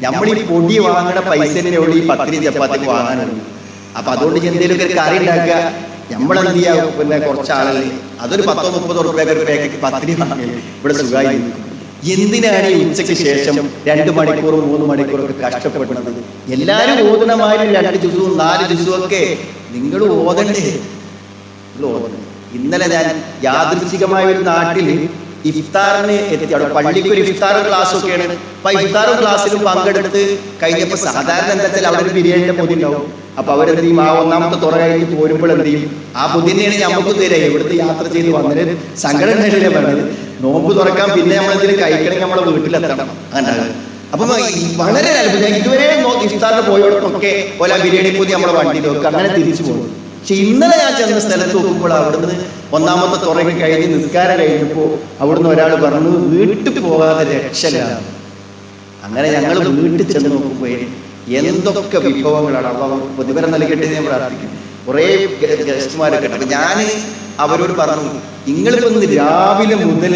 നമ്മൾ ഈ പൊടി വാങ്ങണ പൈസനെ ഉള്ളു ഈ പത്തിരി ചപ്പാത്തിക്ക് വാങ്ങാനുള്ളൂ. അപ്പൊ അതുകൊണ്ട് എന്തെങ്കിലും ഒരു കറി ഉണ്ടാക്കുക, നമ്മളെന്ത് ചെയ്യാം, കുറച്ച് ആളല്ലേ അതൊരു 10-30 റുപ്യക്ക് ഒരു പാക്കറ്റ് പത്തിരി വാങ്ങി ഇവിടെ സുഖമായി. എന്തിനാണ് ഈ ഉച്ചയ്ക്ക് ശേഷം 2 മണിക്കൂറും 3 മണിക്കൂറൊക്കെ കഷ്ടപ്പെടുന്നത്? എല്ലാരും ഓതണമാരും 2 ജുസും 4 ജുസും ഒക്കെ നിങ്ങൾ ഓതണ്ടേ? ഇന്നലെ ഞാൻ യാദൃച്ഛികമായ ഒരു നാട്ടില് ഇഫ്താറിന് എത്തി. അവിടെ പള്ളിക്ക് ഒരു ഇഫ്താർ ക്ലാസ് ഒക്കെയാണ്. അപ്പൊ ഇഫ്താർ ക്ലാസ്സിലും പങ്കെടുത്ത് കഴിഞ്ഞപ്പോ സാധാരണ എന്താ വെച്ചാൽ അവിടെ ഒരു ബിരിയാണിന്റെ പൊതി ഉണ്ടാവും. അപ്പൊ അവരെന്ത് ചെയ്യും, ആ 1ാമത്തെ തുറ കഴിഞ്ഞ് പോരുമ്പോൾ എന്ത് ചെയ്യും, ആ പൊതിനെയാണ് നമുക്ക് തരിക. ഇവിടുത്തെ യാത്ര ചെയ്ത് വന്നിട്ട് സങ്കടം ഉണ്ടായില്ലേ പറഞ്ഞത്, നോമ്പ് തുറക്കാൻ പിന്നെ നമ്മളെന്തെങ്കിലും കഴിക്കണമെങ്കിൽ നമ്മളെ വീട്ടിലെത്തണം. അങ്ങനെ അപ്പൊ വളരെ അത്ഭുതം. ഇതുവരെ ഇഫ്താറിന് പോയോടൊക്കെ ഓല ബിരിയാണി പൊതി നമ്മളെ വണ്ടിയിൽ വെക്കുക, അങ്ങനെ തിരിച്ചു പോകും. പക്ഷെ ഇന്നലെ ഞാൻ ചെന്ന സ്ഥലത്ത് നോക്കുമ്പോൾ അവിടുന്ന് 1ാമത്തെ തുറങ്ങി കഴിഞ്ഞ് നിസ്കാരം കഴിഞ്ഞപ്പോ അവിടുന്ന് ഒരാൾ പറഞ്ഞു, വീട്ടിൽ പോകാതെ രക്ഷയില്ല. അങ്ങനെ ഞങ്ങൾ വീട്ടിൽ ചെന്ന് നോക്കുമ്പോ എന്തൊക്കെ വിഭവങ്ങളാണ്. അപ്പൊ പ്രതിഫലം നൽകട്ടെ ഞാൻ പ്രാർത്ഥിക്കുന്നു. കുറെ ഗസ്റ്റുമാരൊക്കെ ഉണ്ട്. അപ്പൊ ഞാൻ അവരോട് പറഞ്ഞു, നിങ്ങളിപ്പോ ഇന്ന് രാവിലെ മുതൽ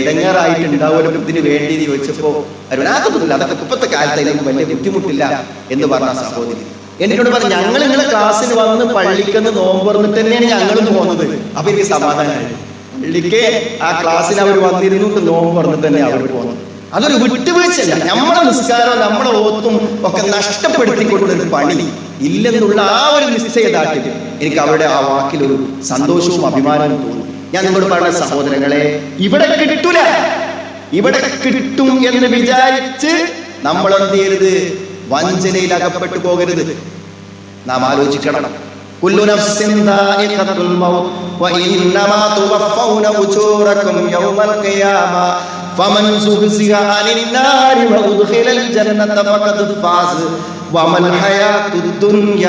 ഇടങ്ങാറായിട്ടുണ്ടാവുമല്ലോ ഇതിന് വേണ്ടി ചോദിച്ചപ്പോ അതൊന്നുമില്ല, അതൊക്കെ ഇപ്പത്തെ കാലത്ത് അതിനൊന്നും വലിയ ബുദ്ധിമുട്ടില്ല എന്ന് പറഞ്ഞ സഹോദരി എന്നോട് പറഞ്ഞു, ഞങ്ങൾ നിങ്ങളെ ക്ലാസ്സിന് വന്ന് പള്ളിക്കെന്ന് നോമ്പറന്നിട്ട് തന്നെയാണ് ഞങ്ങളും പോകുന്നത്. അപ്പൊ എനിക്ക് സമാധാനമായി. പള്ളിക്ക് ആ ക്ലാസ്സിന് അവർ വന്നിരുന്നു, നോമ്പറന്നിട്ട് തന്നെ അവർ പോകുന്നത്. അതൊരു വിട്ടുവീഴ്ചയല്ല. നമ്മളെ നിസ്കാരം നമ്മളെ ഓത്തും ഒക്കെ നഷ്ടപ്പെടുത്തിക്കൊണ്ടൊരു പണി ഇല്ലെന്നുള്ള ആ ഒരു നിശ്ചയദാർഢ്യം എനിക്ക് അവരുടെ ആ വാക്കിലൊരു സന്തോഷവും അഭിമാനവും തോന്നി. ഞാൻ നിങ്ങളോട് പറഞ്ഞ സഹോദരങ്ങളെ, ഇവിടെ കിട്ടൂല, ഇവിടെ കിട്ടും എന്ന് വിചാരിച്ച് നമ്മൾ എന്ത് ചെയ്യരുത്, വഞ്ചനയിൽ അകപ്പെട്ടു പോകരുത്. നാം ആലോചിക്കണം. കുല്ലു നഫ്സിൻ ദാഇഖത്തുൽ മൗത്ത് വഇന്നമാ തുവഫൗന ഉജൂറകും യൗമൽ ഖിയാമ ഫമൻ സുഹ്സിഹ അനിൻ നാരി വഉദ്ഖിലൽ ജന്നത ഫഖദ് ഫാസ് വമൽ ഹയാത്തുദ് ദുനിയ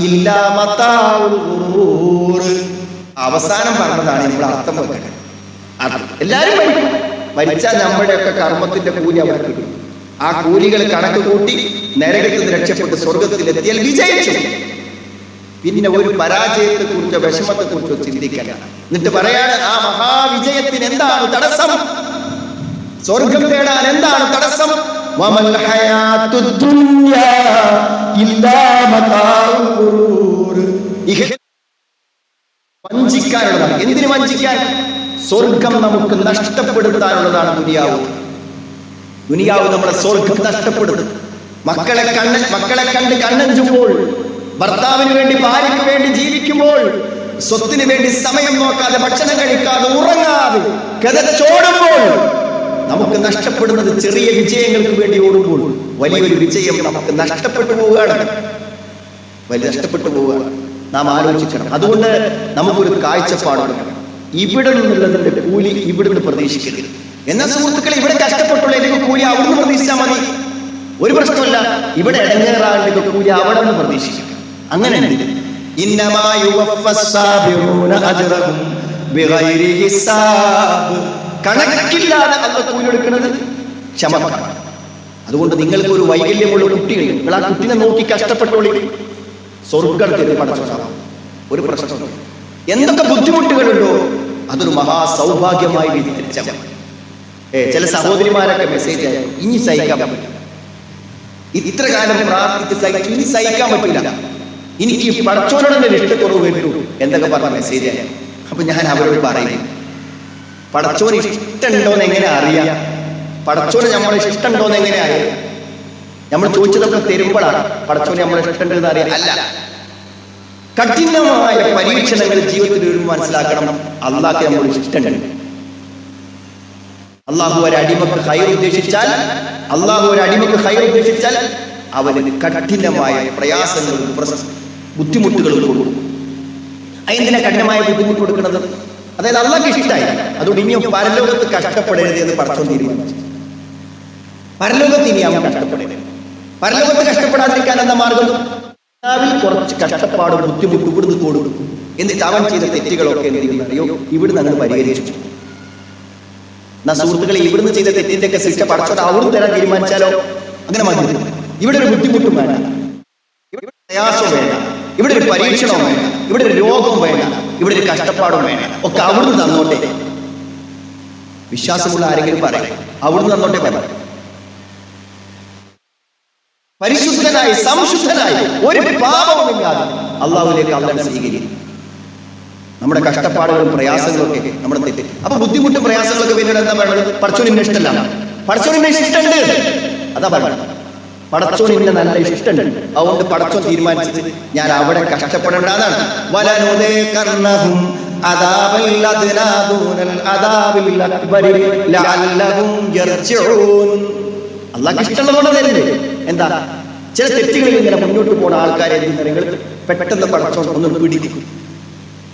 ഇല്ലാ മതാഉൽ ഗുറൂർ. അവസാനം പറഞ്ഞതാണ് ഇവിടെ അർത്ഥം വെക്കണം. എല്ലാവരും മരിച്ചാൽ നമ്മുടെയൊക്കെ കർമ്മത്തിന്റെ കൂലി അവർക്ക് കിട്ടും. ആ കൂലികൾ കണക്ക് കൂട്ടി നരകത്തിൽ നിന്ന് രക്ഷപ്പെട്ട് സ്വർഗത്തിൽ എത്തിയാൽ വിജയിച്ചു. പിന്നെ ഒരു പരാജയത്തെ കുറിച്ചോ വിഷമത്തെ കുറിച്ചോ ചിന്തിക്കല്ല. എന്നിട്ട് പറയാണ്, ആ മഹാവിജയത്തിന് എന്താണ് തടസ്സം? സ്വർഗം തേടാൻ എന്താണ് തടസ്സം? വമൽ ഹയാത്തുദ് ദുനിയ ഇല്ലാ മതാഉൽ ഗുറൂർ. വഞ്ചിക്കാനുള്ളതാണ്. എന്തിനു വഞ്ചിക്കാൻ? സ്വർഗം നമുക്ക് നഷ്ടപ്പെടുത്താനുള്ളതാണ് ദുനിയാവ്. ദുനിയാവ് നമ്മളെ സ്വർഗം നഷ്ടപ്പെടുത്തും. മക്കളെ കണ്ട് കണ്ണഞ്ചുമ്പോൾ, ഭർത്താവിന് വേണ്ടി ഭാര്യയ്ക്ക് വേണ്ടി ജീവിക്കുമ്പോൾ, സ്വത്തിന് വേണ്ടി സമയം നോക്കാതെ, ഭക്ഷണം കഴിക്കാതെ, ഉറങ്ങാതെ കിതച്ചോടുമ്പോൾ നമുക്ക് നഷ്ടപ്പെടുന്നത് ചെറിയ വിജയങ്ങൾക്ക് വേണ്ടി ഓടുമ്പോൾ വലിയൊരു വിജയം നമുക്ക് നഷ്ടപ്പെട്ടു പോവുകയാണ്. നാം ആലോചിക്കണം. അതുകൊണ്ട് നമുക്കൊരു കാഴ്ചപ്പാട്, ഇവിടെ നിന്നുള്ളതിന്റെ കൂലി ഇവിടുന്ന് പ്രതീക്ഷിക്കരുത്. എന്നാൽ സുഹൃത്തുക്കളെ, ഇവിടെ കഷ്ടപ്പെട്ടുള്ള എനിക്ക് കൂലി അവിടുന്ന് പ്രതീക്ഷിച്ചാൽ മതി, ഒരു പ്രശ്നമല്ല. ഇവിടെ ഇടങ്ങേറാണ്ട് കൂലി അവിടെ നിന്ന് പ്രതീക്ഷിക്കും. അങ്ങനെ കണക്കില്ലാതെ അല്ല കൂലി എടുക്കുന്നത് ക്ഷമക്കാണ്. അതുകൊണ്ട് നിങ്ങൾക്ക് ഒരു വൈകല്യമുള്ള കുട്ടികൾ, നിങ്ങൾ ആ കുട്ടിനെ നോക്കി കഷ്ടപ്പെട്ടോളി, സ്വർഗത്തിൽ പഠിച്ചോളാം. ഒരു പ്രശ്നം, എന്തൊക്കെ ബുദ്ധിമുട്ടുകളുണ്ടോ അതൊരു മഹാസൗഭാഗ്യമായി വിചാരിച്ചാൽ. ചില സഹോദരിമാരൊക്കെ മെസ്സേജ് ആയി, ഇനി സഹിക്കാൻ പറ്റില്ല, ഇത്ര കാലം പ്രാർത്ഥിച്ച് സഹിച്ചു, ഇനി സഹിക്കാൻ പറ്റില്ല, എനിക്ക് പടച്ചോനോട് ഇഷ്ടക്കുറവ് വരൂ എന്തൊക്കെ പറഞ്ഞ മെസ്സേജ് ആയി. അപ്പൊ ഞാൻ അവരോട് പറയും, പടച്ചോന് ഇഷ്ടമുണ്ടോന്ന് എങ്ങനെ അറിയാം? പടച്ചോന് നമ്മളെ ഇഷ്ടമുണ്ടോന്ന് എങ്ങനെ അറിയാം? നമ്മൾ ചോദിച്ചതൊക്കെ തരുമ്പോഴാണ് പടച്ചോന് നമ്മളെ ഇഷ്ടമുണ്ടെന്ന് അറിയാം. അല്ല, കഠിനമായ പരീക്ഷണങ്ങൾ ജീവിതത്തിൽ വരുമ്പോൾ മനസ്സിലാക്കണം, അള്ളാഹ്ക്ക് നമ്മൾ ഇഷ്ടമുണ്ട്. അള്ളാഹു ഒരു അടിമക്ക് ഹൈർ ഉദ്ദേശിച്ചാൽ, അവന് കഠിനമായ പ്രയാസങ്ങളും ബുദ്ധിമുട്ടുകളും കൊടുക്കും. അതിന് കഠിനമായ ബുദ്ധിമുട്ട് കൊടുക്കുന്നത്, അതായത് അള്ളാഹ്ക്ക് ഇഷ്ടമായി. അതുകൊണ്ട് ഇനിയും പരലോകത്ത് കഷ്ടപ്പെടരുത് എന്ന് പടച്ചോൻ തീരുമാനിച്ചു. പരലോകത്ത് ഇനി അവൻ കഷ്ടപ്പെടരുത്. പരലോകത്ത് കഷ്ടപ്പെടാതിരിക്കാൻ എന്ന മാർഗം, കുറച്ച് കഷ്ടപ്പാടും ബുദ്ധിമുട്ടും ഇവിടുന്ന് കൊടുക്കും. എന്നിട്ട് അവൻ ചെയ്ത തെറ്റുകളൊക്കെ എന്ത് ചെയ്യുന്നറിയോ, ഇവിടുന്ന് അങ്ങ് പരിഹരിച്ചു. എന്നാ സുഹൃത്തുക്കളെ, ഇവിടുന്ന് ചെയ്ത തെറ്റിന്റെ ഒക്കെ ശിക്ഷ പടച്ചോൻ അവിടുന്ന് തരാൻ തീരുമാനിച്ചാലോ? അങ്ങനെ മതി. ഇവിടെ ഒരു ബുദ്ധിമുട്ടും വേണ്ട, ഇവിടെ പ്രയാസവും വേണ്ട, ഇവിടെ ഒരു പരീക്ഷണവും വേണ്ട, ഇവിടെ ഒരു രോഗവും വേണ്ട, ഇവിടെ ഒരു കഷ്ടപ്പാടും വേണ്ട, ഒക്കെ അവിടുന്ന് തന്നോട്ടെ. വിശ്വാസമുള്ള ആരെങ്കിലും പറയാം, അവിടുന്ന് തന്നോട്ടെ പറയാം. പരിശുദ്ധനായി സംശുദ്ധനായി ഒരു പാപവുമില്ലാതെ അള്ളാഹുവിലേക്ക് അള്ളാഹ് സ്വീകരിക്കും. നമ്മുടെ കഷ്ടപ്പാടുകളും പ്രയാസങ്ങളും ഒക്കെ നമ്മുടെ തെറ്റ്. അപ്പൊ ബുദ്ധിമുട്ടും പ്രയാസങ്ങളൊക്കെ പിന്നീട് എന്താ പറയുന്നത്? പടച്ചോനിന്നെ ഇഷ്ടമല്ല, പടച്ചോനിന്നെ ഇഷ്ടമുണ്ട്, അതാ പറയുന്നത്. പടച്ചോനിന്നെ നല്ല ഇഷ്ടമുണ്ട്. അതുകൊണ്ട് പടച്ചോൻ തീരുമാനിച്ചത് ഞാൻ അവിടെ കഷ്ടപ്പെടേണ്ടതാണ്. അള്ളാഹ് ഇഷ്ടമുള്ളതുകൊണ്ട് തന്നെ എന്താ, ചില തെറ്റുകളിൽ ഇങ്ങനെ മുന്നോട്ട് പോകുന്ന ആൾക്കാരെ നിങ്ങൾ പെട്ടെന്ന് പടച്ചോൻ ഒന്ന് പിടിക്കും,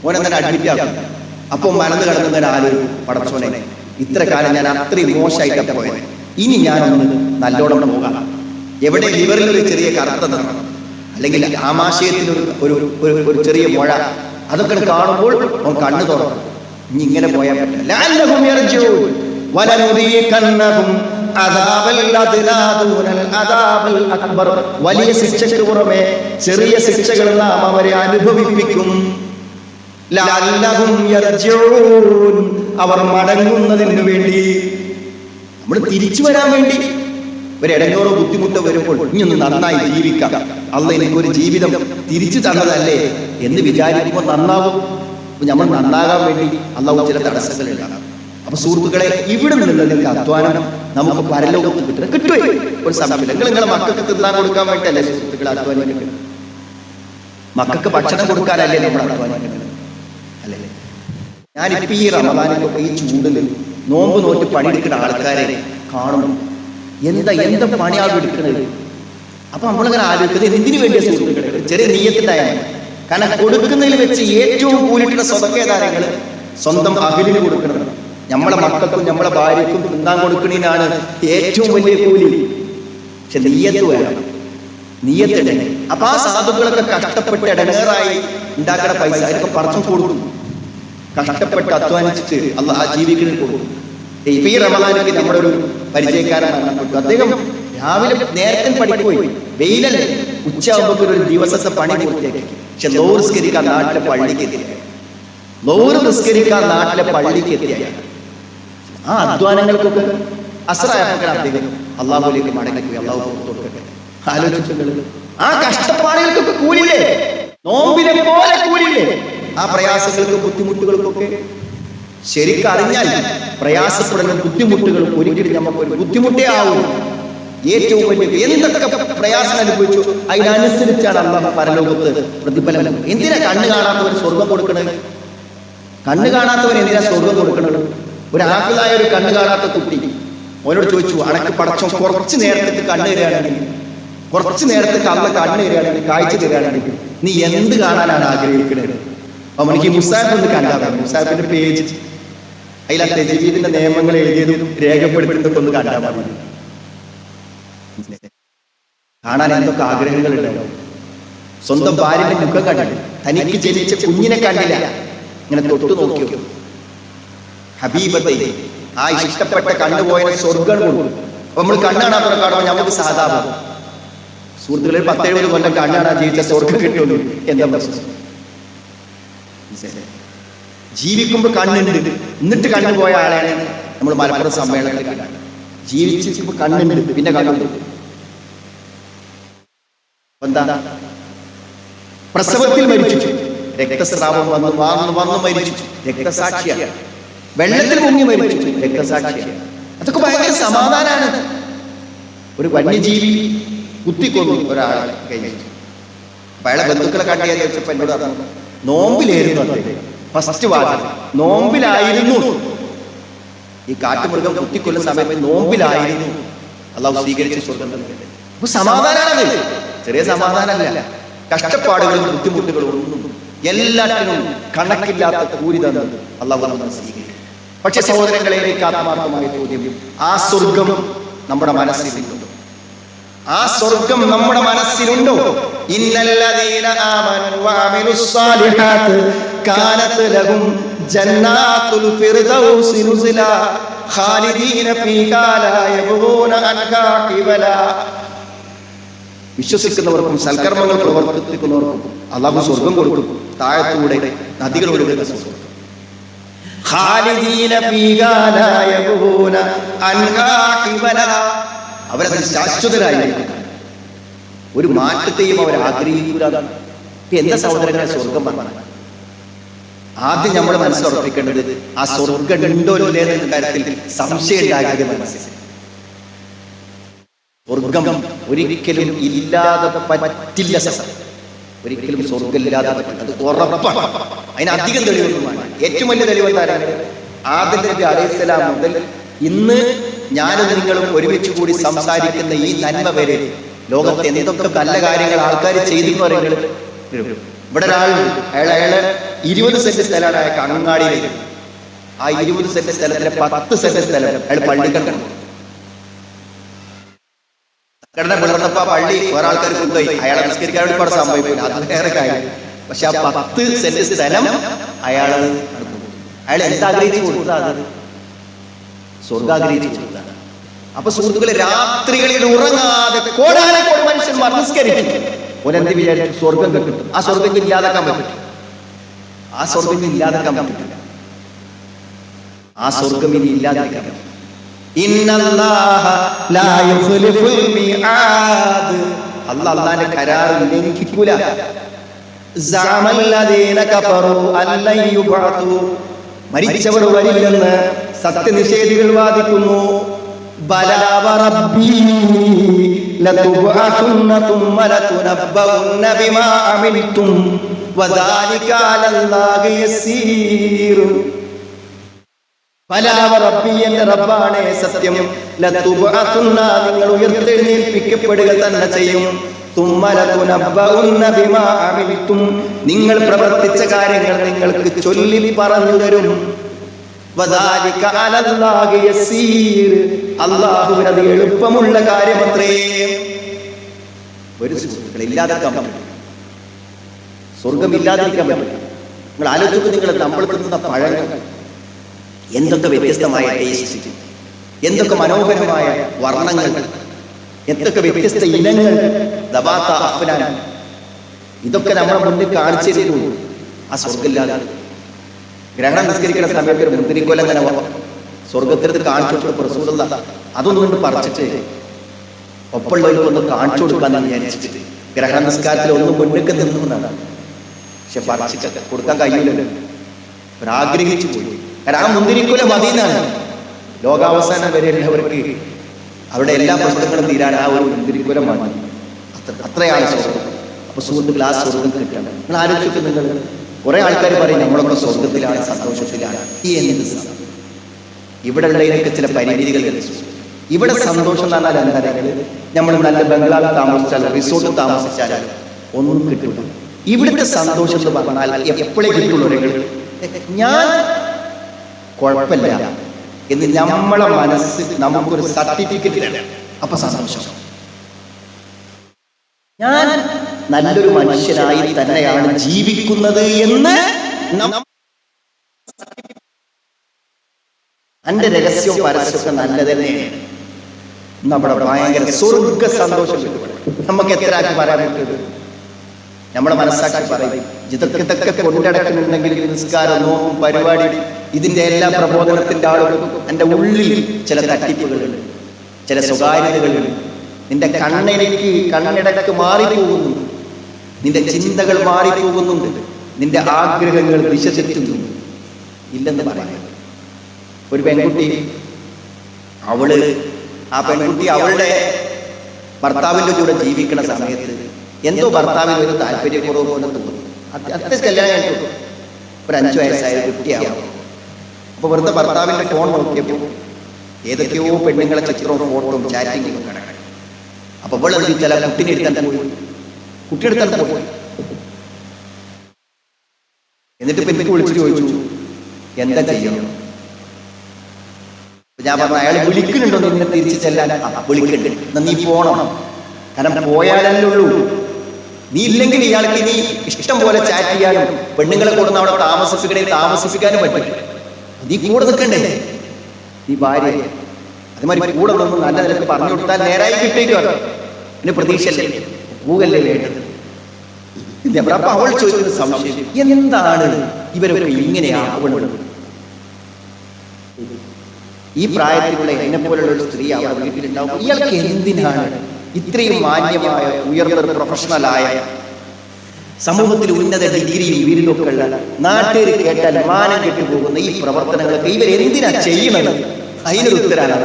ഓനെങ്ങനെ അഡ്മിറ്റ് ആക്കും. അപ്പൊ മറന്നു കിടന്നതിന് ആലോചിക്കും, പടച്ചോനെ ഇത്ര കാലം ഞാൻ അത്രയും മോശമായിട്ടാണ് പോയത്, ഇനി ഞാനൊന്ന് നല്ലോണം പോകാം. എവിടെ ലിവറിൽ ഒരു ചെറിയ കറുത്ത നിറം, അല്ലെങ്കിൽ ആമാശയത്തിന് ഒരു ചെറിയ മുഴ, അതൊക്കെ കാണുമ്പോൾ അവൻ കണ്ണു തുറക്കും. ഇനി ഇങ്ങനെ പോയാൽ പറ്റില്ല. വലിയ ശിക്ഷയ്ക്ക് പുറമെ ചെറിയ ശിക്ഷകൾ നാം അവരെ അനുഭവിപ്പിക്കും. അവർ മടങ്ങുന്നതിന് വേണ്ടി, നമ്മൾ തിരിച്ചു വരാൻ വേണ്ടി. ഒരു ഇടങ്ങേറോ ബുദ്ധിമുട്ടോ വരുമ്പോൾ ഇനിയൊന്ന് നന്നായി ജീവിക്കാം, അള്ളാഹ് എനിക്കൊരു ജീവിതം തിരിച്ചു തന്നതല്ലേ എന്ന് വിചാരിക്കുമ്പോൾ നന്നാവും. നമ്മൾ നന്നാകാൻ വേണ്ടി അള്ളാഹു ചില തടസ്സങ്ങൾ ഉണ്ടാകാം. അപ്പൊ സുഹൃത്തുക്കളെ, ഇവിടെ നിന്നുള്ളതിന്റെ അധ്വാനം നമുക്ക് പരലോകത്ത് കിട്ടുമോ? ഒരു സമയമില്ല. നിങ്ങളെ മക്കൾക്ക് തിന്നാൻ കൊടുക്കാൻ വേണ്ടിയല്ലേ സുഹൃത്തുക്കളെ അധ്വാനിക്കുന്നത്? മക്കൾക്ക് ഭക്ഷണം കൊടുക്കാനല്ലേ നമ്മൾ അധ്വാനിക്കുന്നത്, അല്ലേ? ഞാനിപ്പോ ഈ റമദാനിലൊക്കെ ഈ ചൂടിൽ നോമ്പ് നോറ്റ് പണിയെടുക്കുന്ന ആൾക്കാരെ കാണുന്നു. എന്താ പണിയാണ് എടുക്കുന്നത്? അപ്പൊ നമ്മളിങ്ങനെ ആലോചിക്കുന്നത് എന്തിനു വേണ്ടിയ സുഹൃത്തുക്കളെ? ചെറിയ നീയത്തിണ്ടായാൽ. കാരണം കൊടുക്കുന്നതിൽ വെച്ച് ഏറ്റവും കൂലിട്ടുള്ള സ്വതക്കേദാരങ്ങൾ സ്വന്തം അഖിലിന് കൊടുക്കുന്നത്. നമ്മളെ മക്കൾക്കും നമ്മളെ ഭാര്യക്കും തിന്നാൻ കൊടുക്കുന്നതിനാണ് ഏറ്റവും വലിയ കൂലി. പക്ഷെ നീയത്ത് വേണം, നീയത്തിടണേ. അപ്പൊ ആ സാധുക്കളൊക്കെ കഷ്ടപ്പെട്ട് ഇടങ്ങേറായി ഉണ്ടാക്കുന്ന പൈസ അതിനൊക്കെ പറിച്ചു കൊടുക്കും. കഷ്ടപ്പെട്ട് അധ്വാനിച്ചിട്ട് അള്ളാഹ് ആ ജീവിക്കുന്ന കൊടുക്കും. ഇപ്പൊ ഈ റമദാനിക്ക് നമ്മുടെ ഒരു പരിചയക്കാരൻ മരണപ്പെട്ടു. അദ്ദേഹം രാവിലെ നേരത്തെ പണിക്ക് പോയി, വെയിലല്ലേ, ഉച്ചയാകുമ്പോൾ ഒരു ദിവസത്തെ പണി പൂർത്തിയാക്കി. പക്ഷെ ലോർ നിസ്കരിക്കാൻ നാട്ടിലെ പള്ളിക്ക് എത്തിയ ആ അധ്വാനങ്ങൾക്കൊക്കെ അസ്രായപ്പോൾ അദ്ദേഹം അള്ളാഹുലേക്ക് മടങ്ങിപ്പോയി. അള്ളാഹു കൊടുക്കട്ടെ. ആലോചിച്ചു, ആ കഷ്ടപ്പാടുകൾക്കൊക്കെ കൂലില്ലേ? നോമ്പിനെ പോലെ കൂലില്ലേ ആ പ്രയാസങ്ങൾക്കും ബുദ്ധിമുട്ടുകൾക്കൊക്കെ? ശരിക്കറിഞ്ഞാൽ പ്രയാസപ്പെടുന്ന ബുദ്ധിമുട്ടുകൾ ഒരിക്കലും നമുക്കൊരു ബുദ്ധിമുട്ടേ ആവും. ഏറ്റവും വലിയ എന്തൊക്കെ പ്രയാസം അനുഭവിച്ചു അതിനനുസരിച്ചാണ് അള്ളാഹു പരലോകത്ത് പ്രതിഫലം. എന്തിനാ കണ്ണ് കാണാത്തവൻ സ്വർഗം കൊടുക്കണത്? കണ്ണ് കാണാത്തവൻ എന്തിനാ സ്വർഗം കൊടുക്കണത്? ഒരു ആപ്പിളായ ഒരു കണ്ണ് കാണാത്ത കുട്ടി അവനോട് ചോദിച്ചു, അണക്ക് പടച്ചോ കുറച്ച് നേരത്തേക്ക് കണ്ണ് തരികയാണെങ്കിൽ, കുറച്ച് നേരത്തേക്ക് അള്ള കണ്ണ് തരികയാണെങ്കിൽ, കാഴ്ച തരികയാണെങ്കിൽ നീ എന്ത് കാണാനാണ് ആഗ്രഹിക്കുന്നത്? അവനിക്ക് മുസാഫ് ഒന്ന് കണ്ടാൽ മുസാഫിന്റെ പേജ് അതിൽ തജ്വീദിന്റെ നിയമങ്ങൾ എഴുതിയതും രേഖപ്പെടുത്തുന്നതൊക്കെ ഒന്ന് കണ്ടാൽ മതി. കാണാൻ എന്തൊക്കെ ആഗ്രഹങ്ങളുണ്ടാവും. സ്വന്തം ഭാര്യന്റെ മുഖം കണ്ടില്ല, തനിക്ക് ജനിച്ച കുഞ്ഞിനെ കണ്ടില്ല, ഇങ്ങനെ തൊട്ടു നോക്കിയോ ഹബീബത്തെ ആ ഇഷ്ടപ്പെട്ട കണ്ണുപോയ സ്വർഗം കൊടുക്കും. അപ്പൊ നമ്മൾ കണ്ണാണാത്ത കാണുമ്പോൾ നമുക്ക് സാധാരണ സുഹൃത്തുക്കളിൽ 10-70 കൊല്ലം കണ്ണാണാ ജീവിച്ച സ്വർഗം കിട്ടുള്ളൂ. എന്താ പ്രശ്നം? ജീവിക്കുമ്പോൾ കണ്ണുണ്ട്, എന്നിട്ട് കണ്ണുപോയ ആളെയാണ് നമ്മൾ മലപ്പുറം സമ്മേളനത്തിൽ കണ്ടത്. ജീവിച്ചിരിക്കുമ്പോൾ കണ്ണുണ്ട്, പിന്നെ കണ്ണുണ്ട്. എന്താ? പ്രസവത്തിൽ മരിച്ചു, രക്തസ്രാവം വന്നു മരിച്ചു, രക്തസാക്ഷിയാണ്. വെള്ളത്തിൽ മുങ്ങി മരിച്ചു, രക്തസാക്ഷിയാണ്. അതൊക്കെ ഭയങ്കര സമാധാനമാണ്. ഒരു വന്യജീവി കുത്തിക്കൊന്നു ഒരാളെ കഴിഞ്ഞു. അപ്പൊ അയാളെ ബന്ധുക്കളെ കണ്ടിയാൽ ചോദിച്ചപ്പോ എന്നോട് പറഞ്ഞു, നോമ്പിലായിരുന്നു അദ്ദേഹം. ഫസ്റ്റ് വാർഡ് നോമ്പിലായിരുന്നു. ഈ കാട്ടുമൃഗം കുത്തിക്കൊല്ലുന്ന സമയത്ത് നോമ്പിലായിരുന്നു. അള്ളാഹു സ്വീകരിച്ച സ്വർഗം. അപ്പൊ സമാധാനമാണ്. ചെറിയ സമാധാനമല്ല, കഷ്ടപ്പാടുകളും ബുദ്ധിമുട്ടുകളും ഒന്നും എല്ലാറ്റിനും കണക്കില്ലാത്ത കൂലി തന്നത് അള്ളാഹു നമ്മൾ സ്വീകരിക്കും. പക്ഷെ സഹോദരങ്ങളെ, ആത്മാർത്ഥമായ ചോദ്യം, ആ സ്വർഗം നമ്മുടെ മനസ്സിലുണ്ടോ? ആ സ്വർഗം നമ്മുടെ മനസ്സിലുണ്ടോ? ഇന്നല്ലദീന ആമനു വഅമിലുസ് സാലിഹാത്ത് കാനത് ലഹും ജന്നാത്തുൽ ഫിർദൗസി നുസുലാ ഖാലിദീന ഫീഹാ ലാ യബ്ഗൂന അൻഹാ ഖിബലാ. വിശ്വസിക്കുന്നവർക്കും സൽക്കർമ്മങ്ങൾ പ്രവർത്തിക്കുന്നവർക്കും അല്ലാഹു സ്വർഗം കൊടുക്കും. താഴത്തൂടെ നദികൾ ഒഴുകുന്ന സ്വർഗം. ഖാലിദീന ഫീഹാ ലാ യബ്ഗൂന അൻഹാ ഖിബലാ. അവരതിൽ ശാശ്വതരായിരിക്കും. ഒരു മാറ്റത്തെയും അവർ ആഗ്രഹിക്കൂല. എന്താ സഹോദരങ്ങളെ സ്വർഗം പറഞ്ഞത്? ആദ്യം നമ്മൾ മനസ്സിലുറപ്പിക്കേണ്ടത് ആ സ്വർഗം ഉണ്ടോ ഇല്ലേ എന്ന കാര്യത്തിൽ സംശയം ഉണ്ടാകാതെ മനസ്സിൽ. സ്വർഗം ഒരിക്കലും ഇല്ലാതെ പറ്റില്ല. ഒരിക്കലും സ്വർഗം ഇല്ലാതെ പറ്റില്ല, അത് ഉറപ്പാണ്. അതിനധികം തെളിവൊന്നുമാണ്. ഏറ്റവും വലിയ തെളിവെന്താണ്? ആദം നബി അലൈഹിസ്സലാം മുതൽ ഇന്ന് ഞാനും നിങ്ങളും ഒരുമിച്ച് കൂടി സംസാരിക്കുന്ന ഈ നന്മ വരെ ലോകത്തെ എന്തൊക്കെ നല്ല കാര്യങ്ങൾ ആൾക്കാർ ചെയ്തു പറയുന്നത്. ഇവിടെ ഒരാളുണ്ട്, അയാള് 20 സെന്റ് സ്ഥലമാണ് അയാൾക്ക് അങ്ങാടിയിൽ. ആ 20 സെന്റ് സ്ഥലത്തിലെ 10 സെന്റ് സ്ഥലം അയാൾ പള്ളിക്കണ്ടു. സംഘടന പിളർന്നപ്പോ പള്ളി ഒരാൾക്കാർ കൊണ്ടുപോയി. അയാളെ നിസ്കരിക്കാൻ വേണ്ടി ഇവിടെ സംഭവിക്കില്ല, അത് വേറെ കാര്യം. പക്ഷെ ആ 10 സെന്റ് സ്ഥലം അയാൾ എന്താഗ്രഹിച്ചു കൊടുത്താൽ അത് സ്വർഗാഗ്രഹിച്ചു കൊടുത്താണ്. അപ്പൊ സുഹൃത്തുക്കളെ, രാത്രികളിൽ ഉറങ്ങാതെ കോടാനക്കോടി മനുഷ്യന്മാർ നിസ്കരിക്കും. ഒരെന്ത് വിചാരിച്ചു? സ്വർഗം കിട്ടും. ആ സ്വർഗം ഇല്ലാതാക്കാൻ പറ്റും? ആ സ്വർഗം ഇല്ലാതാക്കാൻ പറ്റില്ല. ആ സ്വർഗം ഇനി ഇല്ലാതാക്കാൻ പറ്റും. ഇന്നല്ലാഹ ലാ യുഖ്ലിഫുൽ മിആദ്. അല്ലാഹുവിന്റെ കരാർ ലംഘിക്കൂല. സഅമല്ലദീന കഫറു അല്ലൻ യുബഅതു. മരിച്ചവർ വരില്ലെന്ന് സത്യനിഷേധികൾ വാദിക്കുന്നു. ബലാ വറബ്ബി ലതുബഅതുന്ന തുമ്മ ലതുനബ്ബഉന്ന ബിമാ അമിൽതും വദാലിക അലല്ലാഹി യസീർ. ബലാ വറബ്ബി, എന്റെ റബ്ബാണേ സത്യം, ലതുബഅതുന്ന, നിങ്ങൾ ഉയർത്തെഴുന്നേൽപ്പിക്കപ്പെടുക തന്നെ ചെയ്യും. തുമ്മ ലതുനബ്ബഉന്ന ബിമാ അമിൽതും, നിങ്ങൾ പ്രവർത്തിച്ച കാര്യങ്ങൾ നിങ്ങൾക്ക് ചൊല്ലി പറഞ്ഞു തരും. വദാലിക അലല്ലാഹി യസീർ, അല്ലാഹുവിന് അത് എളുപ്പമുള്ള കാര്യമത്രേ. ഒരു സുഹൃത്തുക്കളെ, ഇല്ലാതാക്കാൻ പറ്റും, സ്വർഗം ഇല്ലാതിരിക്കാൻ പറ്റും. നിങ്ങൾ ആലോചിച്ച്, നിങ്ങൾ നമ്മൾ തിന്നുന്ന പഴങ്ങൾ എന്തൊക്കെ വ്യത്യസ്തമായ ടേസ്റ്റ്, എന്തൊക്കെ മനോഹരമായ വർണ്ണങ്ങൾ, എന്തൊക്കെ വ്യത്യസ്ത ഇനങ്ങൾ, ദവാത്ത അഫ്നാൻ, ഇതൊക്കെ നമ്മുടെ മുന്നിൽ കാണിച്ചിരുന്നു. ആ സ്വർഗ്ഗമില്ലാതെ ഗ്രഹണം നിസ്കരിക്കുന്ന സമയത്ത് ഒരു മുന്തിരിക്കൊല അങ്ങനെ സ്വർഗത്തിനത് കാണിച്ചു റസൂലുള്ള അതൊന്നും കൊണ്ട് പറിച്ചിട്ട് ഒപ്പമുള്ളവർക്ക് ഒന്ന് കാണിച്ചു കൊടുക്കാന്ന് വിചാരിച്ചിട്ട് ഗ്രഹണ നിസ്കാരത്തിൽ ഒന്നും മുന്നേക്ക് നിന്നുകൊണ്ടാണ്. പക്ഷെ പറിച്ചിട്ട് കൊടുക്കാൻ കഴിയില്ലല്ലോ. അവരാഗ്രഹിച്ചു പോയി. കാരണം ആ മുന്തിരിക്കുല മതിയെന്നാണ്. ലോകാവസാനം വരെയുള്ളവർക്ക് അവരുടെ എല്ലാ പ്രശ്നങ്ങളും തീരാൻ ആ ഒരു മുന്തിരിക്കുല മതി. അത്രയാണ് സ്വർഗം. അപ്പൊ സുഹൃത്തുക്കൾ, ആ സ്വർഗം കിട്ടണം. നിങ്ങൾ ആലോചിച്ചിട്ട് നിങ്ങൾ കുറെ ആൾക്കാർ പറയും നമ്മളൊക്കെ സ്വർഗത്തിലാണ്, സന്തോഷത്തിലാണ്. ഈ എന്ത് ഇവിടെ ഉള്ളതിനൊക്കെ ചില പരിമിതികൾ. ഇവിടെ സന്തോഷം എന്ന് പറഞ്ഞാൽ എന്താ? നമ്മൾ നല്ല ബംഗ്ലാവിൽ താമസിച്ചാൽ, റിസോർട്ടിൽ താമസിച്ചാൽ ഒന്നും കിട്ടില്ല. ഇവിടുത്തെ സന്തോഷം എന്ന് പറഞ്ഞാൽ എപ്പോഴേ കിട്ടുള്ളൂ. ഞാൻ കുഴപ്പമില്ല എന്ന് നമ്മളെ മനസ്സ് നമുക്കൊരു സർട്ടിഫിക്കറ്റ് തരാം. അപ്പൊ സന്തോഷം. ഞാൻ നല്ലൊരു മനുഷ്യനായി തന്നെയാണ് ജീവിക്കുന്നത് എന്ന് എന്റെ രഹസ്യവും പരസ്യമൊക്കെ നല്ലത് തന്നെയാണ്. നമ്മുടെ ഭയങ്കര സ്വർഗ സന്തോഷം നമുക്ക് എത്ര ആക്കി പറയാൻ പറ്റുന്നത്? നമ്മളെ മനസ്സാക്കി പറയും. ഇതൊക്കെ കൊണ്ടടക്കുന്നുണ്ടെങ്കിൽ നിസ്കാരം, നോക്കും, പരിപാടി, ഇതിന്റെ എല്ലാ പ്രബോധനത്തിന്റെ ആളുകൾക്കും എൻ്റെ ഉള്ളിൽ ചില തട്ടിപ്പുകളുണ്ട്, ചില സ്വകാര്യതകളുണ്ട്. നിന്റെ കണ്ണിടക്ക് മാറിപ്പോകുന്നു, നിന്റെ ചിന്തകൾ മാറിപ്പോകുന്നുണ്ട്, നിന്റെ ആഗ്രഹങ്ങൾ ദിശ തെറ്റുന്നു. ഇല്ലെന്ന് പറയുന്നത് ഒരു പെൺകുട്ടി, ആ പെൺകുട്ടി അവളുടെ ഭർത്താവിന്റെ കൂടെ ജീവിക്കണ സമയത്ത് എന്തോ ഭർത്താവിന് ഒരു താല്പര്യക്കുറവ് പോലെ തോന്നുന്നു. അത്ര കല്യാണം കിട്ടും, ഒരു 5 വയസ്സായ കുട്ടിയാവും. അപ്പൊ വെറുതെ ഭർത്താവിന്റെ ഫോൺ നോക്കിയപ്പോൾ ഏതൊക്കെയോ പെണ്ണുങ്ങളെ ചിത്രവും ഫോട്ടോയും ചാറ്റിങ്ങും കിടക്കണം. അപ്പൊ ഇവിടെ ചില കുട്ടിയെടുത്താൻ പോയി. എന്നിട്ട് എനിക്ക് വിളിച്ചിട്ട് ചോദിച്ചു എന്താ ചെയ്യണം. ഞാൻ പറഞ്ഞു അയാൾ വിളിക്കുന്നുണ്ടോ നിന്നെ തിരിച്ചു ചെല്ലാൻ? വിളിക്കുന്നുണ്ട്, നീ പോണം. കാരണം പോയാലല്ലേ ഉള്ളൂ. നീ ഇല്ലെങ്കിൽ ഇയാൾക്ക് നീ ഇഷ്ടം പോലെ ചാറ്റ് ചെയ്യാനും പെണ്ണുങ്ങളെ കൊടുന്ന് അവിടെ താമസിപ്പിക്കാനും പറ്റും. നീ കൂടെ നിൽക്കണ്ടേ? നീ ഭാര്യ അതുമാതിരി കൂടെ നിന്ന് നല്ല നിലക്ക് പറഞ്ഞു കൊടുത്താൽ നേരായി കിട്ടിയിട്ട് വരാം. പിന്നെ പ്രതീക്ഷയല്ലേ, പൂകല്ലേ വേണ്ടത്. അപ്പൊ അവൾ ചോദിക്കുന്ന സംശയം, എന്താണ് ഇവരൊക്കെ ഇങ്ങനെയാവുന്നത്? ഈ പ്രായത്തിലുള്ള എന്നെ പോലുള്ള ഒരു സ്ത്രീ അവരുടെ വീട്ടിലുണ്ടാവും. ഇയാൾക്ക് എന്തിനാണ് ഇത്രയും മാന്യമായ ഉയർന്ന പ്രൊഫഷണലായ സമൂഹത്തിൽ ഉന്നത ഡിഗ്രിയും ബിരുദമൊക്കെ ഉള്ള നാട്ടുകാർ കേട്ടാൽ മാനം കെട്ടുപോകുന്ന ഈ പ്രവർത്തനങ്ങളൊക്കെ ഇവരെന്തിനാ ചെയ്യണത്? അതിനൊരു ഉത്തരാണ്.